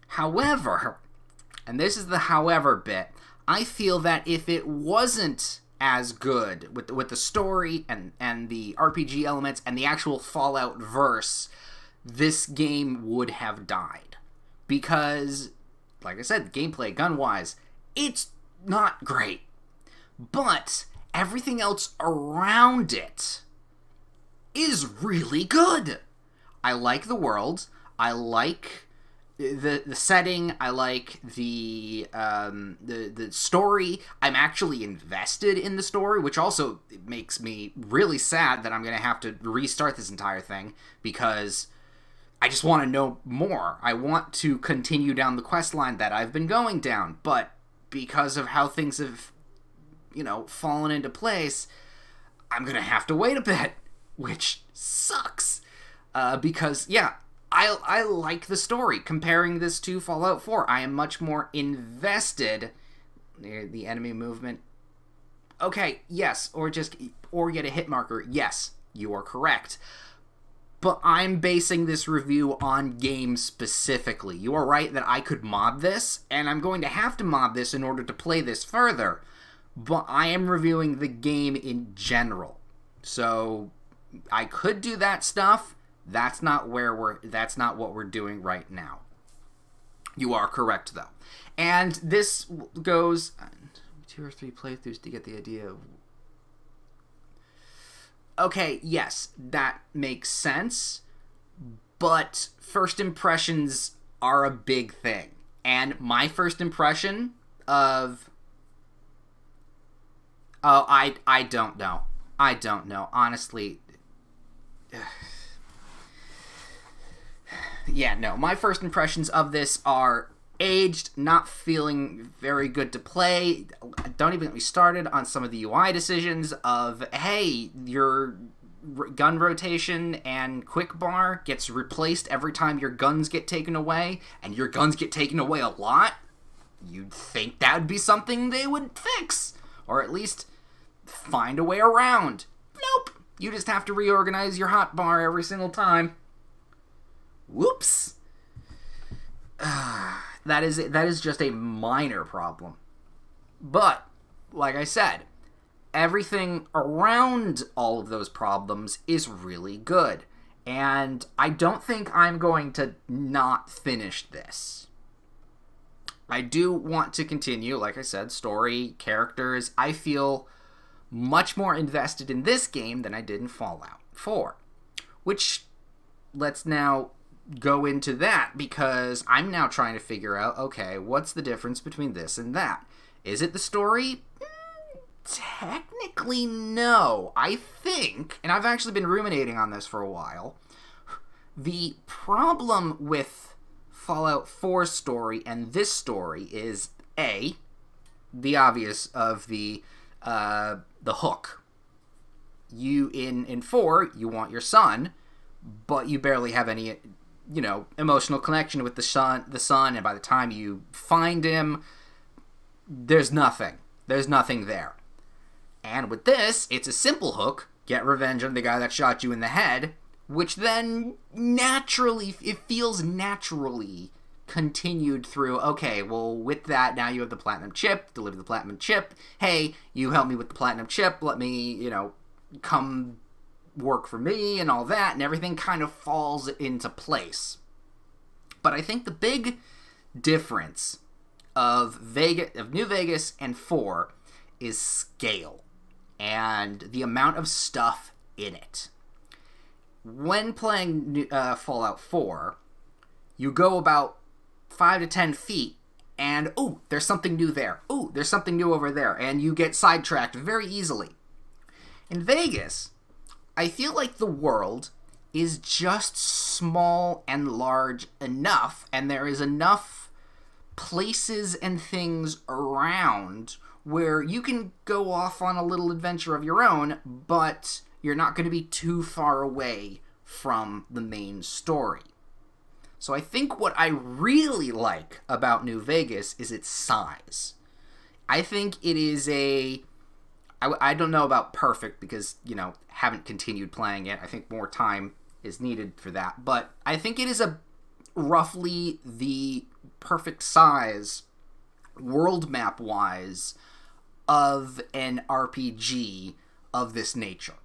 However, and this is the however bit, I feel that if it wasn't as good with the story and the RPG elements and the actual Fallout verse, this game would have died. Because, like I said, gameplay, gun-wise, it's not great. But everything else around it is really good. I like the world. I like the setting. I like the story. I'm actually invested in the story, which also makes me really sad that I'm going to have to restart this entire thing because I just want to know more. I want to continue down the quest line that I've been going down, but because of how things have, fallen into place, I'm going to have to wait a bit, which sucks. Because, yeah, I like the story. Comparing this to Fallout 4, I am much more invested. The enemy movement. Okay, yes, or get a hit marker. Yes, you are correct. But I'm basing this review on games specifically. You are right that I could mod this, and I'm going to have to mod this in order to play this further. But I am reviewing the game in general. So I could do that stuff. That's not what we're doing right now. You are correct, though. And this goes 2 or 3 playthroughs to get the idea of... Okay, yes, that makes sense, but first impressions are a big thing. And my first impression of... Oh, I don't know. I don't know. Honestly... Yeah, no. My first impressions of this are aged, not feeling very good to play. Don't even get me started on some of the UI decisions of, hey, your gun rotation and quick bar gets replaced every time your guns get taken away, and your guns get taken away a lot. You'd think that would be something they would fix, or at least find a way around. Nope. You just have to reorganize your hotbar every single time. Whoops. That is just a minor problem. But, like I said, everything around all of those problems is really good. And I don't think I'm going to not finish this. I do want to continue, like I said, story, characters. I feel much more invested in this game than I did in Fallout 4. Which, let's now go into that, because I'm now trying to figure out, okay, what's the difference between this and that? Is it the story? Technically, no. I think, and I've actually been ruminating on this for a while, the problem with Fallout 4's story and this story is, A, the obvious of the the hook. You in 4, you want your son, but you barely have any, emotional connection with the son, and by the time you find him, there's nothing. There's nothing there. And with this, it's a simple hook. Get revenge on the guy that shot you in the head, which then it feels naturally continued through, okay, well, with that, now you have the platinum chip, deliver the platinum chip. Hey, you help me with the platinum chip, let me, come work for me and all that, and everything kind of falls into place. But I think the big difference of New Vegas and 4 is scale and the amount of stuff in it. When playing Fallout 4, you go about 5 to 10 feet and, ooh, there's something new there. Ooh, there's something new over there. And you get sidetracked very easily. In Vegas, I feel like the world is just small and large enough, and there is enough places and things around where you can go off on a little adventure of your own, but you're not going to be too far away from the main story. So I think what I really like about New Vegas is its size. I think it is I don't know about perfect because, haven't continued playing it. I think more time is needed for that. But I think it is roughly the perfect size, world map-wise, of an RPG of this nature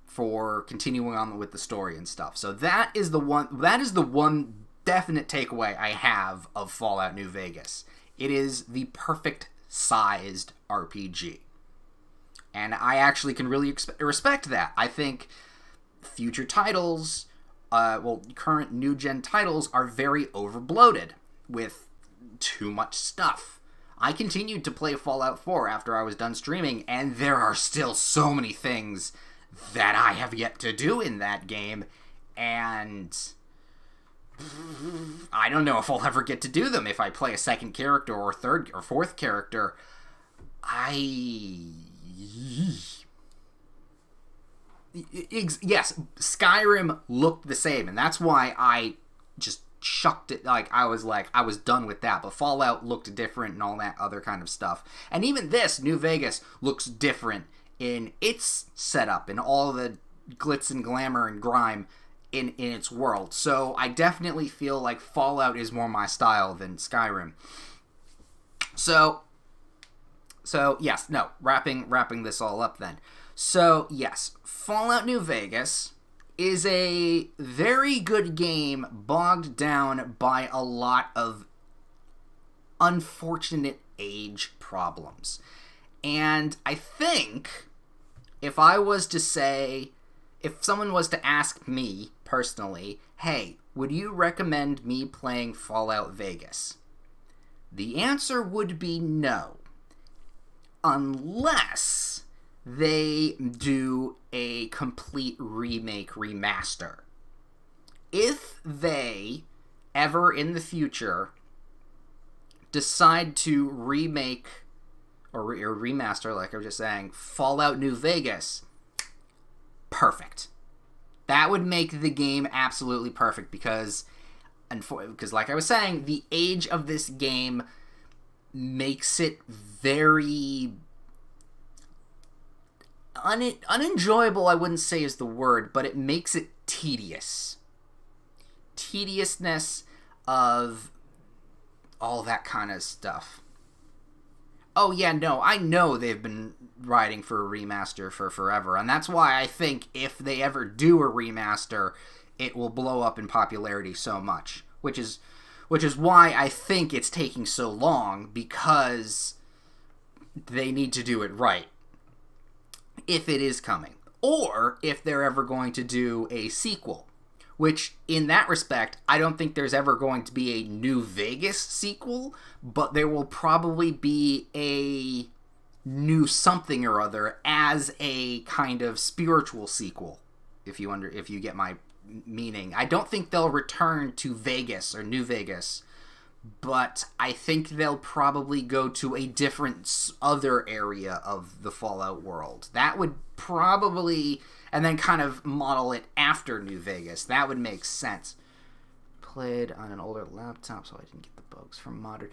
for continuing on with the story and stuff. So that is the one definite takeaway I have of Fallout New Vegas. It is the perfect sized RPG. And I actually can really respect that. I think future titles, current new-gen titles are very overbloated with too much stuff. I continued to play Fallout 4 after I was done streaming, and there are still so many things that I have yet to do in that game, and I don't know if I'll ever get to do them. If I play a second character or third or fourth character, yes, Skyrim looked the same, and that's why I just chucked it. I was done with that. But Fallout looked different and all that other kind of stuff. And even this, New Vegas, looks different in its setup and all the glitz and glamour and grime in its world. So I definitely feel like Fallout is more my style than Skyrim. So yes, no, wrapping this all up then. So yes, Fallout New Vegas is a very good game bogged down by a lot of unfortunate age problems. And I think if someone was to ask me personally, hey, would you recommend me playing Fallout Vegas? The answer would be no. Unless they do a complete remaster. If they ever in the future decide to remake or remaster, like I was just saying, Fallout New Vegas, perfect. That would make the game absolutely perfect because like I was saying, the age of this game makes it very unenjoyable, I wouldn't say is the word, but it makes it tedious. Tediousness of all that kind of stuff. Oh yeah, no, I know they've been writing for a remaster for forever, and that's why I think if they ever do a remaster, it will blow up in popularity so much, which is why I think it's taking so long, because they need to do it right. If it is coming. Or if they're ever going to do a sequel. Which, in that respect, I don't think there's ever going to be a New Vegas sequel, but there will probably be a new something or other as a kind of spiritual sequel, if you get my meaning. I don't think they'll return to Vegas or New Vegas, but I think they'll probably go to a different other area of the Fallout world. That would probably, and then kind of model it after New Vegas. That would make sense. Played on an older laptop, so I didn't get the bugs from modern.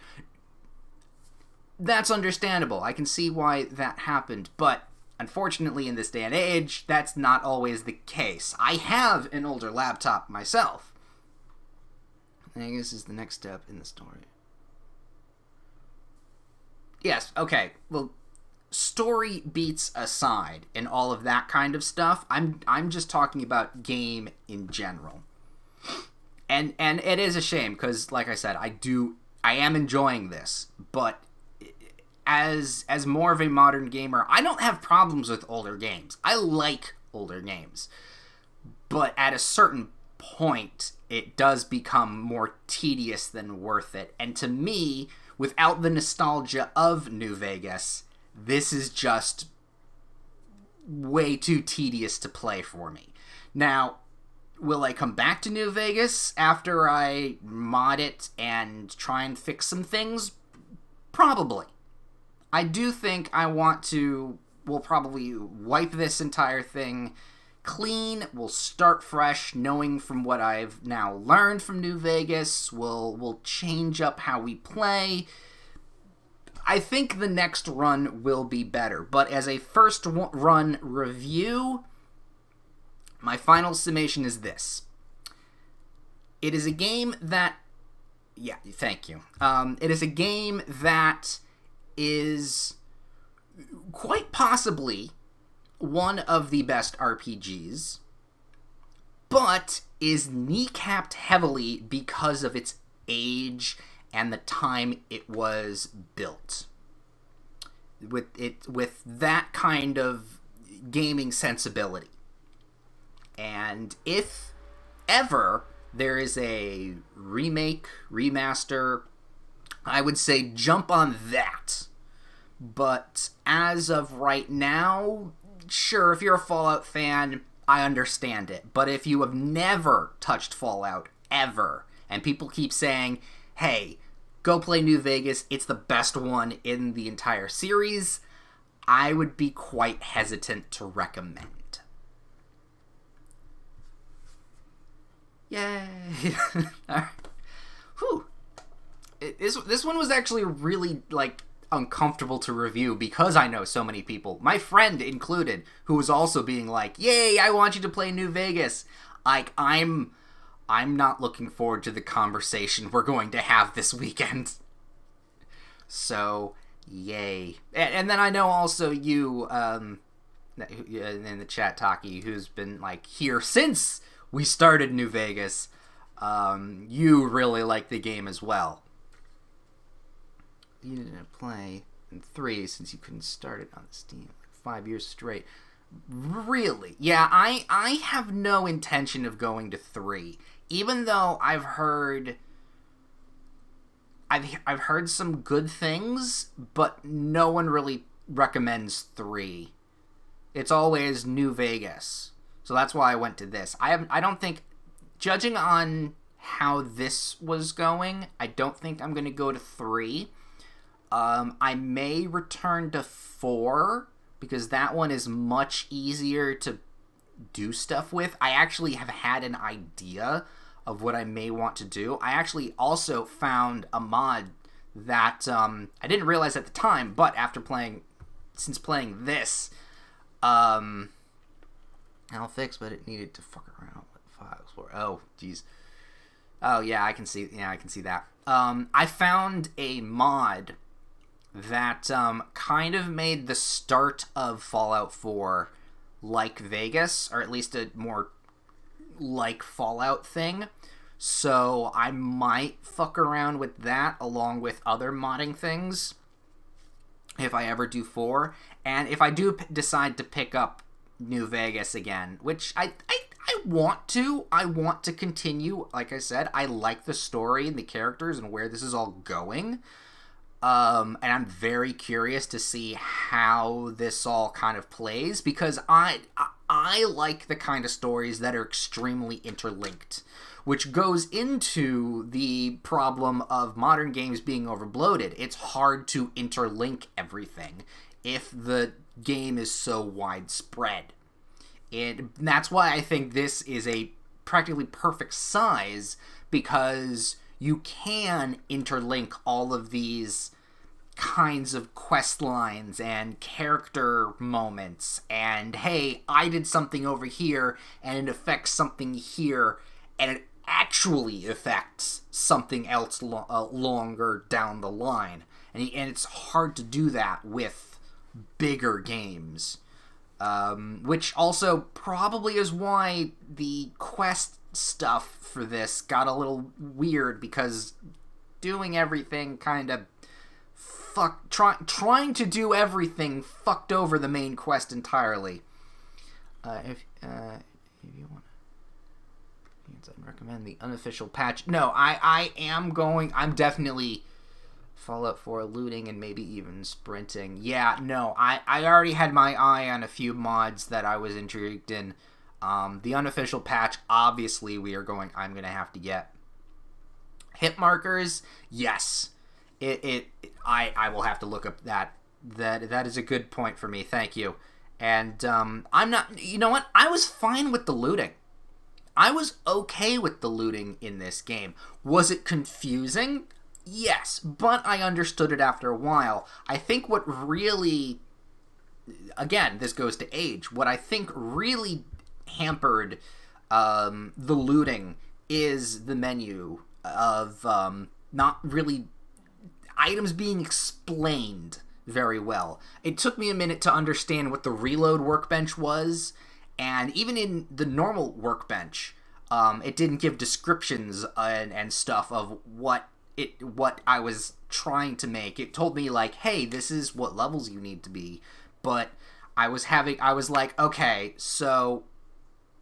That's understandable. I can see why that happened, but unfortunately in this day and age, that's not always the case. I have an older laptop myself. I guess is the next step in the story. Yes, okay. Well, story beats aside and all of that kind of stuff. I'm just talking about game in general. And it is a shame because, like I said, I am enjoying this, but as more of a modern gamer, I don't have problems with older games. I like older games. But at a certain point, it does become more tedious than worth it. And to me, without the nostalgia of New Vegas, this is just way too tedious to play for me. Now, will I come back to New Vegas after I mod it and try and fix some things? Probably. I do think we'll probably wipe this entire thing clean. We'll start fresh, knowing from what I've now learned from New Vegas. We'll change up how we play. I think the next run will be better. But as a first run review, my final summation is this. It is a game that... Yeah, thank you. It is a game that is quite possibly one of the best RPGs, but is kneecapped heavily because of its age and the time it was built. With that kind of gaming sensibility. And if ever there is a remake, remaster, I would say jump on that. But as of right now, sure, if you're a Fallout fan, I understand it. But if you have never touched Fallout, ever, and people keep saying, hey, go play New Vegas, it's the best one in the entire series, I would be quite hesitant to recommend. Yay! Whew. This one was actually really, uncomfortable to review because I know so many people, my friend included, who was also being like, yay, I want you to play New Vegas. I'm not looking forward to the conversation we're going to have this weekend. So, yay. And then I know also you, in the chat, Taki, who's been, here since we started New Vegas, you really like the game as well. You didn't play in 3 since you couldn't start it on Steam 5 years straight. Really? Yeah, I have no intention of going to 3, even though I've heard some good things, but no one really recommends 3. It's always New Vegas, so that's why I went to this. I don't think, judging on how this was going, I don't think I'm going to go to 3. I may return to 4, because that one is much easier to do stuff with. I actually have had an idea of what I may want to do. I actually also found a mod that I didn't realize at the time, but since playing this, I'll fix, but it needed to fuck around with files for. Oh, jeez. Oh yeah, I can see that. I found a mod that kind of made the start of Fallout 4 like Vegas, or at least a more like Fallout thing. So I might fuck around with that along with other modding things if I ever do 4. And if I do decide to pick up New Vegas again, which I want to continue. Like I said, I like the story and the characters and where this is all going. And I'm very curious to see how this all kind of plays, because I like the kind of stories that are extremely interlinked, which goes into the problem of modern games being overbloated. It's hard to interlink everything if the game is so widespread. And that's why I think this is a practically perfect size, because you can interlink all of these kinds of quest lines and character moments, and hey, I did something over here and it affects something here, and it actually affects something else longer down the line. And it's hard to do that with bigger games. Which also probably is why the quest stuff for this got a little weird, because doing everything kind of trying to do everything fucked over the main quest entirely. If you want, I'd recommend the unofficial patch. No, I'm definitely Fallout 4 looting and maybe even sprinting. Yeah, no, I already had my eye on a few mods that I was intrigued in. The unofficial patch, obviously, I'm gonna have to get. Hit markers, yes. I will have to look up that. That is a good point for me. Thank you. And I'm not. You know what? I was fine with the looting. I was okay with the looting in this game. Was it confusing? Yes, but I understood it after a while. I think what really, again, this goes to age. What I think really hampered the looting is the menu of not really items being explained very well. It took me a minute to understand what the reload workbench was, and even in the normal workbench, it didn't give descriptions and stuff of what I was trying to make. It told me, like, hey, this is what levels you need to be, but I was like, okay, so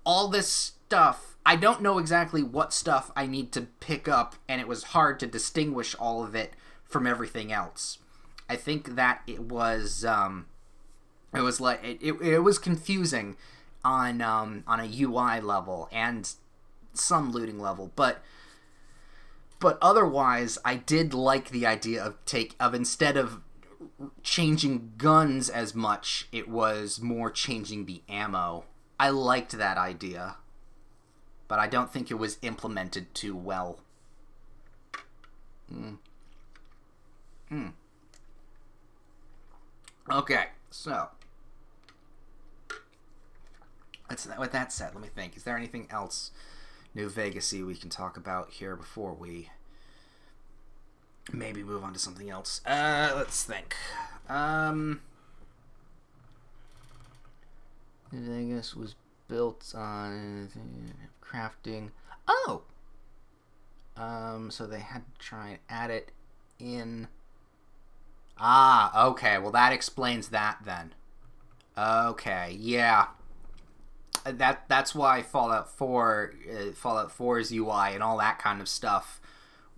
all this stuff, I don't know exactly what stuff I need to pick up, and it was hard to distinguish all of it from everything else. I think that it was like it was confusing on a UI level and some looting level, but otherwise I did like the idea of instead of changing guns as much, it was more changing the ammo. I liked that idea, but I don't think it was implemented too well. Okay, so with that said, let me think. Is there anything else New Vegas-y we can talk about here before we maybe move on to something else? Let's think. Vegas was built on crafting. Oh! So they had to try and add it in. Ah, okay. Well, that explains that then. Okay, yeah. That's why Fallout 4's UI and all that kind of stuff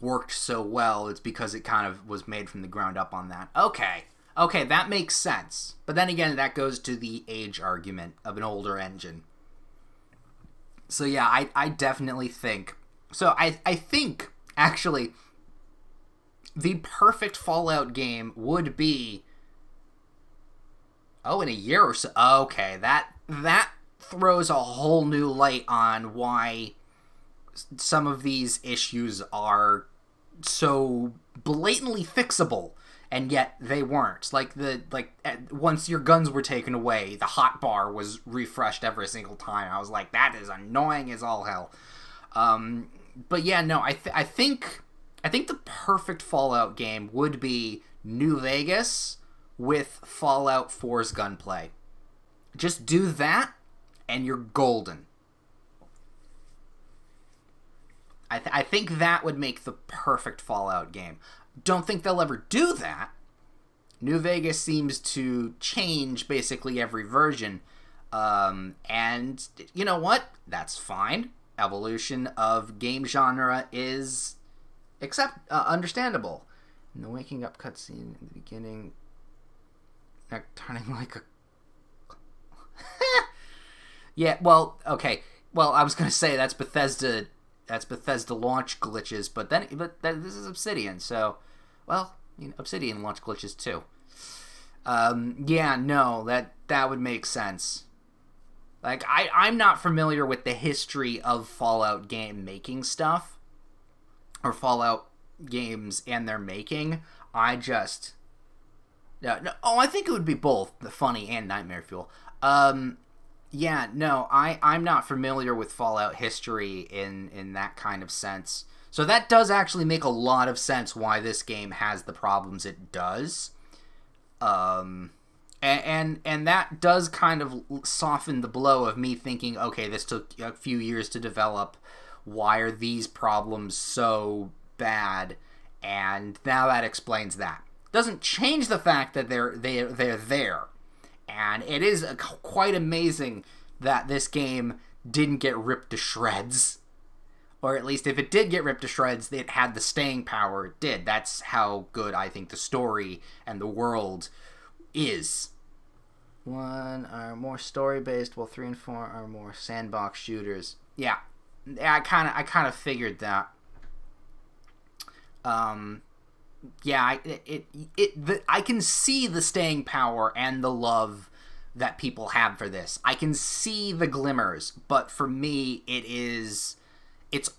worked so well. It's because it kind of was made from the ground up on that. Okay, that makes sense. But then again, that goes to the age argument of an older engine. So yeah, I definitely think. So I think, actually, the perfect Fallout game would be... Oh, in a year or so. Okay, that throws a whole new light on why some of these issues are so blatantly fixable, and yet they weren't. Once your guns were taken away, the hotbar was refreshed every single time. I was like, that is annoying as all hell. But yeah, no, I think the perfect Fallout game would be New Vegas with Fallout 4's gunplay. Just do that, and you're golden. I think that would make the perfect Fallout game. Don't think they'll ever do that. New Vegas seems to change basically every version. And you know what? That's fine. Evolution of game genre is understandable. And the waking up cutscene in the beginning, not turning like a... Yeah, well, okay. Well, I was going to say that's Bethesda Bethesda launch glitches, but this is Obsidian, so, well, Obsidian launch glitches too. Yeah, no, that would make sense. Like, I'm not familiar with the history of Fallout game making stuff, or Fallout games and their making. I think it would be both, the funny and Nightmare Fuel. Yeah, no, I'm not familiar with Fallout history in that kind of sense. So that does actually make a lot of sense why this game has the problems it does. And that does kind of soften the blow of me thinking, okay, this took a few years to develop. Why are these problems so bad? And now that explains that. Doesn't change the fact that they're there. And it is quite amazing that this game didn't get ripped to shreds. Or at least if it did get ripped to shreds, it had the staying power it did. That's how good I think the story and the world is. 1 are more story-based, while 3 and 4 are more sandbox shooters. Yeah, I kind of figured that. Yeah, I can see the staying power and the love that people have for this. I can see the glimmers, but for me, it's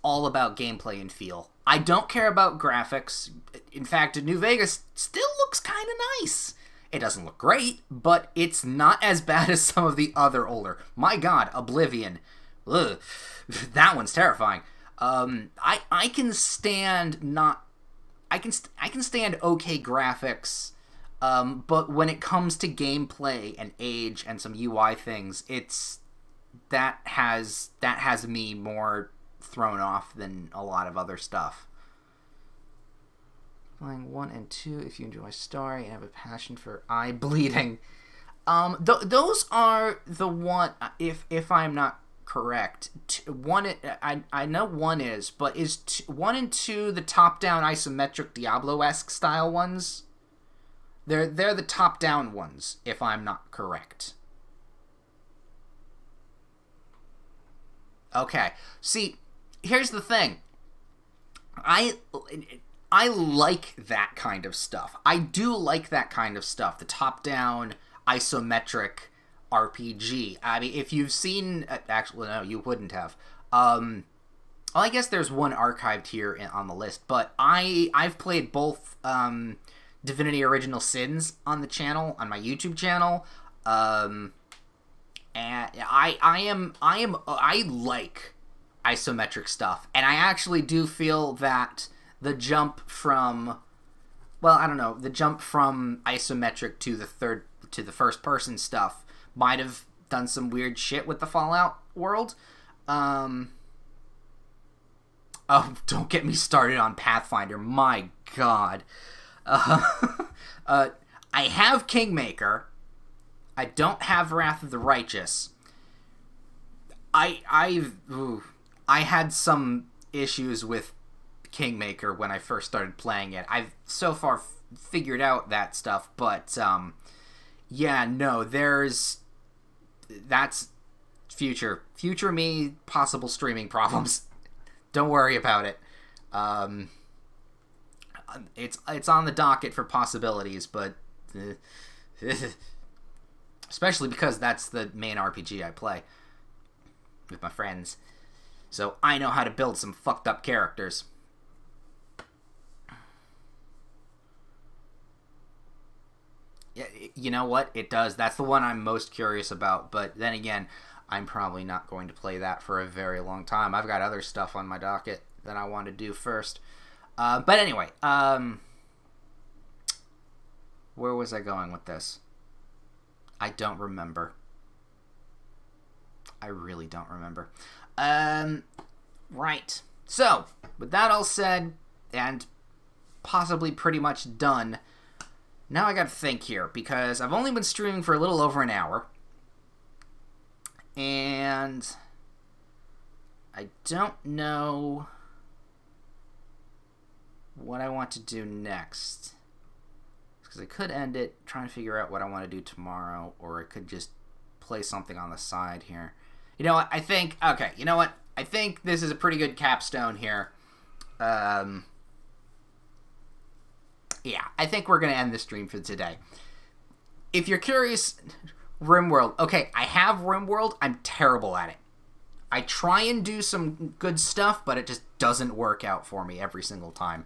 all about gameplay and feel. I don't care about graphics. In fact, New Vegas still looks kind of nice. It doesn't look great, but it's not as bad as some of the other older. My God, Oblivion. Ugh, that one's terrifying. I can stand not. I can stand okay graphics, but when it comes to gameplay and age and some UI things, that has me more thrown off than a lot of other stuff. Playing 1 and 2 if you enjoy story and have a passion for eye bleeding. Those are the one, if I'm not correct. One, I know 1 is, but is 1 and 2 the top-down isometric Diablo-esque style ones? They're the top-down ones, if I'm not correct. Okay. See, here's the thing. I like that kind of stuff. I do like that kind of stuff. The top-down, isometric RPG. I mean, if you've seen... Actually, no, you wouldn't have. Well, I guess there's one archived here on the list, but I've played both Divinity Original Sins on the channel, on my YouTube channel, and I like isometric stuff, and I actually do feel that the jump from, well, I don't know, the jump from isometric to the first person stuff might have done some weird shit with the Fallout world. Oh, don't get me started on Pathfinder. My God. I have Kingmaker. I don't have Wrath of the Righteous. I had some issues with Kingmaker when I first started playing it. I've so far figured out that stuff, but yeah, no, that's future me, possible streaming problems. Don't worry about it. It's on the docket for possibilities, but especially because that's the main RPG I play with my friends, so I know how to build some fucked up characters. You know what? It does. That's the one I'm most curious about, but then again, I'm probably not going to play that for a very long time. I've got other stuff on my docket that I want to do first. But anyway, where was I going with this? I don't remember. I really don't remember. Right. So, with that all said, and possibly pretty much done, now I gotta think here, because I've only been streaming for a little over an hour, and I don't know what I want to do next, because I could end it trying to figure out what I want to do tomorrow, or I could just play something on the side here. You know what? I think I think this is a pretty good capstone here. Yeah, I think we're going to end the stream for today. If you're curious, RimWorld. Okay, I have RimWorld. I'm terrible at it. I try and do some good stuff, but it just doesn't work out for me every single time.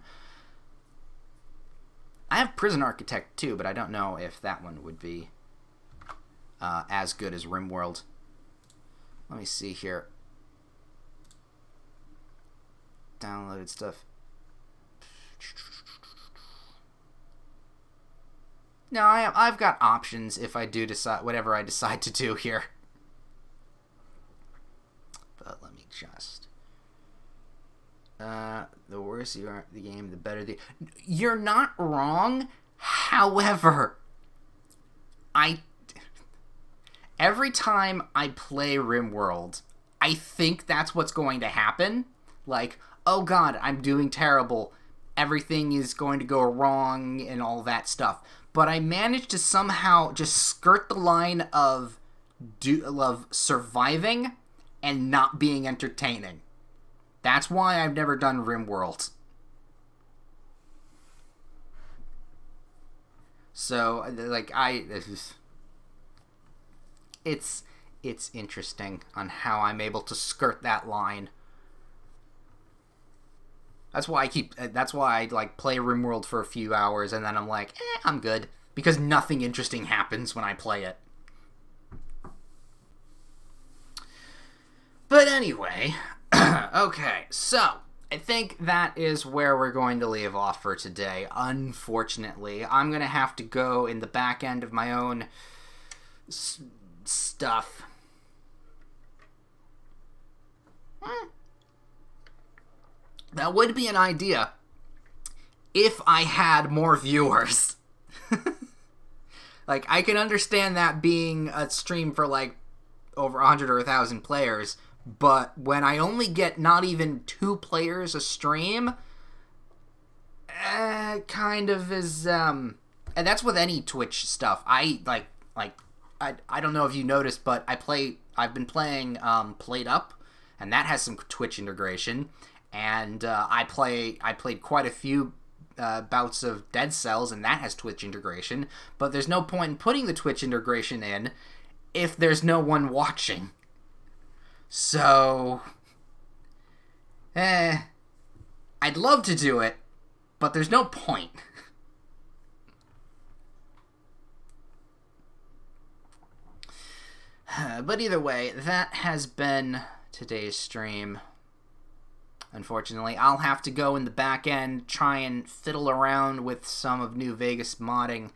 I have Prison Architect too, but I don't know if that one would be as good as RimWorld. Let me see here. Downloaded stuff. No, I've got options if I do decide whatever I decide to do here. But let me just. The worse you are at the game, the better the. You're not wrong. However, every time I play RimWorld, I think that's what's going to happen. Like, oh god, I'm doing terrible. Everything is going to go wrong and all that stuff. But I managed to somehow just skirt the line of surviving and not being entertaining. That's why I've never done RimWorld. So, like, it's interesting on how I'm able to skirt that line. That's why I like play RimWorld for a few hours and then I'm like, I'm good. Because nothing interesting happens when I play it. But anyway, okay, so I think that is where we're going to leave off for today. Unfortunately, I'm going to have to go in the back end of my own stuff. That would be an idea if I had more viewers. Like, I can understand that being a stream for, like, over 100 or 1,000 players, but when I only get not even 2 players a stream, kind of is, and that's with any Twitch stuff. I don't know if you noticed, but I've been playing, Played Up, and that has some Twitch integration, and, I played quite a few bouts of Dead Cells, and that has Twitch integration, but there's no point in putting the Twitch integration in if there's no one watching. So, I'd love to do it, but there's no point. But either way, that has been today's stream. Unfortunately, I'll have to go in the back end, try and fiddle around with some of New Vegas modding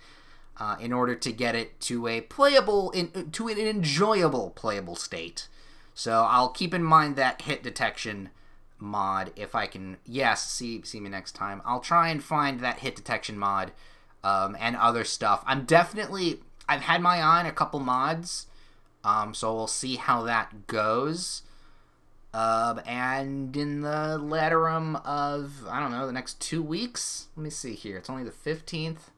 in order to get it to a to an enjoyable playable state. So I'll keep in mind that hit detection mod if I can. Yes, see me next time. I'll try and find that hit detection mod and other stuff. I've had my eye on a couple mods, so we'll see how that goes. And in the laterum of, I don't know, the next 2 weeks? Let me see here. It's only the 15th.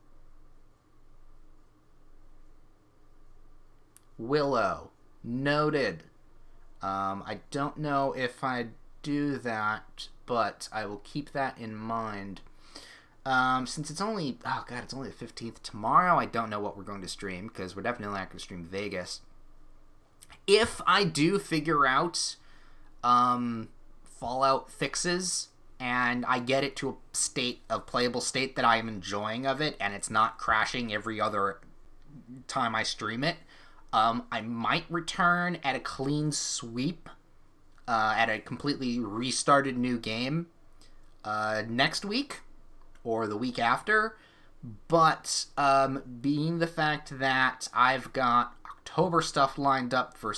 Willow. Noted. I don't know if I do that, but I will keep that in mind. Since it's only, it's only the 15th. Tomorrow, I don't know what we're going to stream, because we're definitely not going to stream Vegas. If I do figure out Fallout fixes and I get it to a playable state that I am enjoying of it and it's not crashing every other time I stream it, I might return at a clean sweep at a completely restarted new game next week or the week after. But being the fact that I've got October stuff lined up for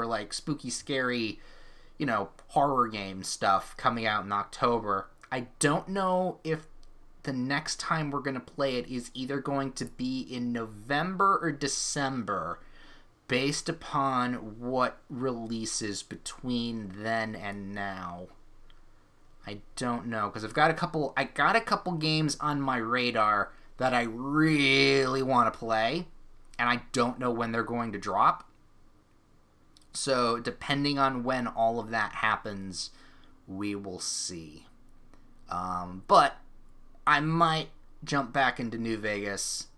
like spooky, scary, horror game stuff coming out in October, I don't know if the next time we're going to play it is either going to be in November or December, based upon what releases between then and now. I don't know, because I got a couple games on my radar that I really want to play, and I don't know when they're going to drop. So depending on when all of that happens, we will see. But I might jump back into New Vegas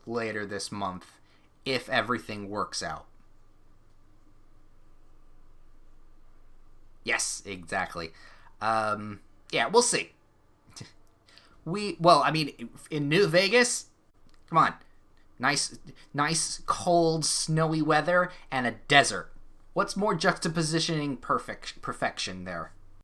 later this month if everything works out. Yes, exactly. Yeah, we'll see. In New Vegas, come on. Nice, cold, snowy weather and a desert. What's more juxtapositioning perfection there?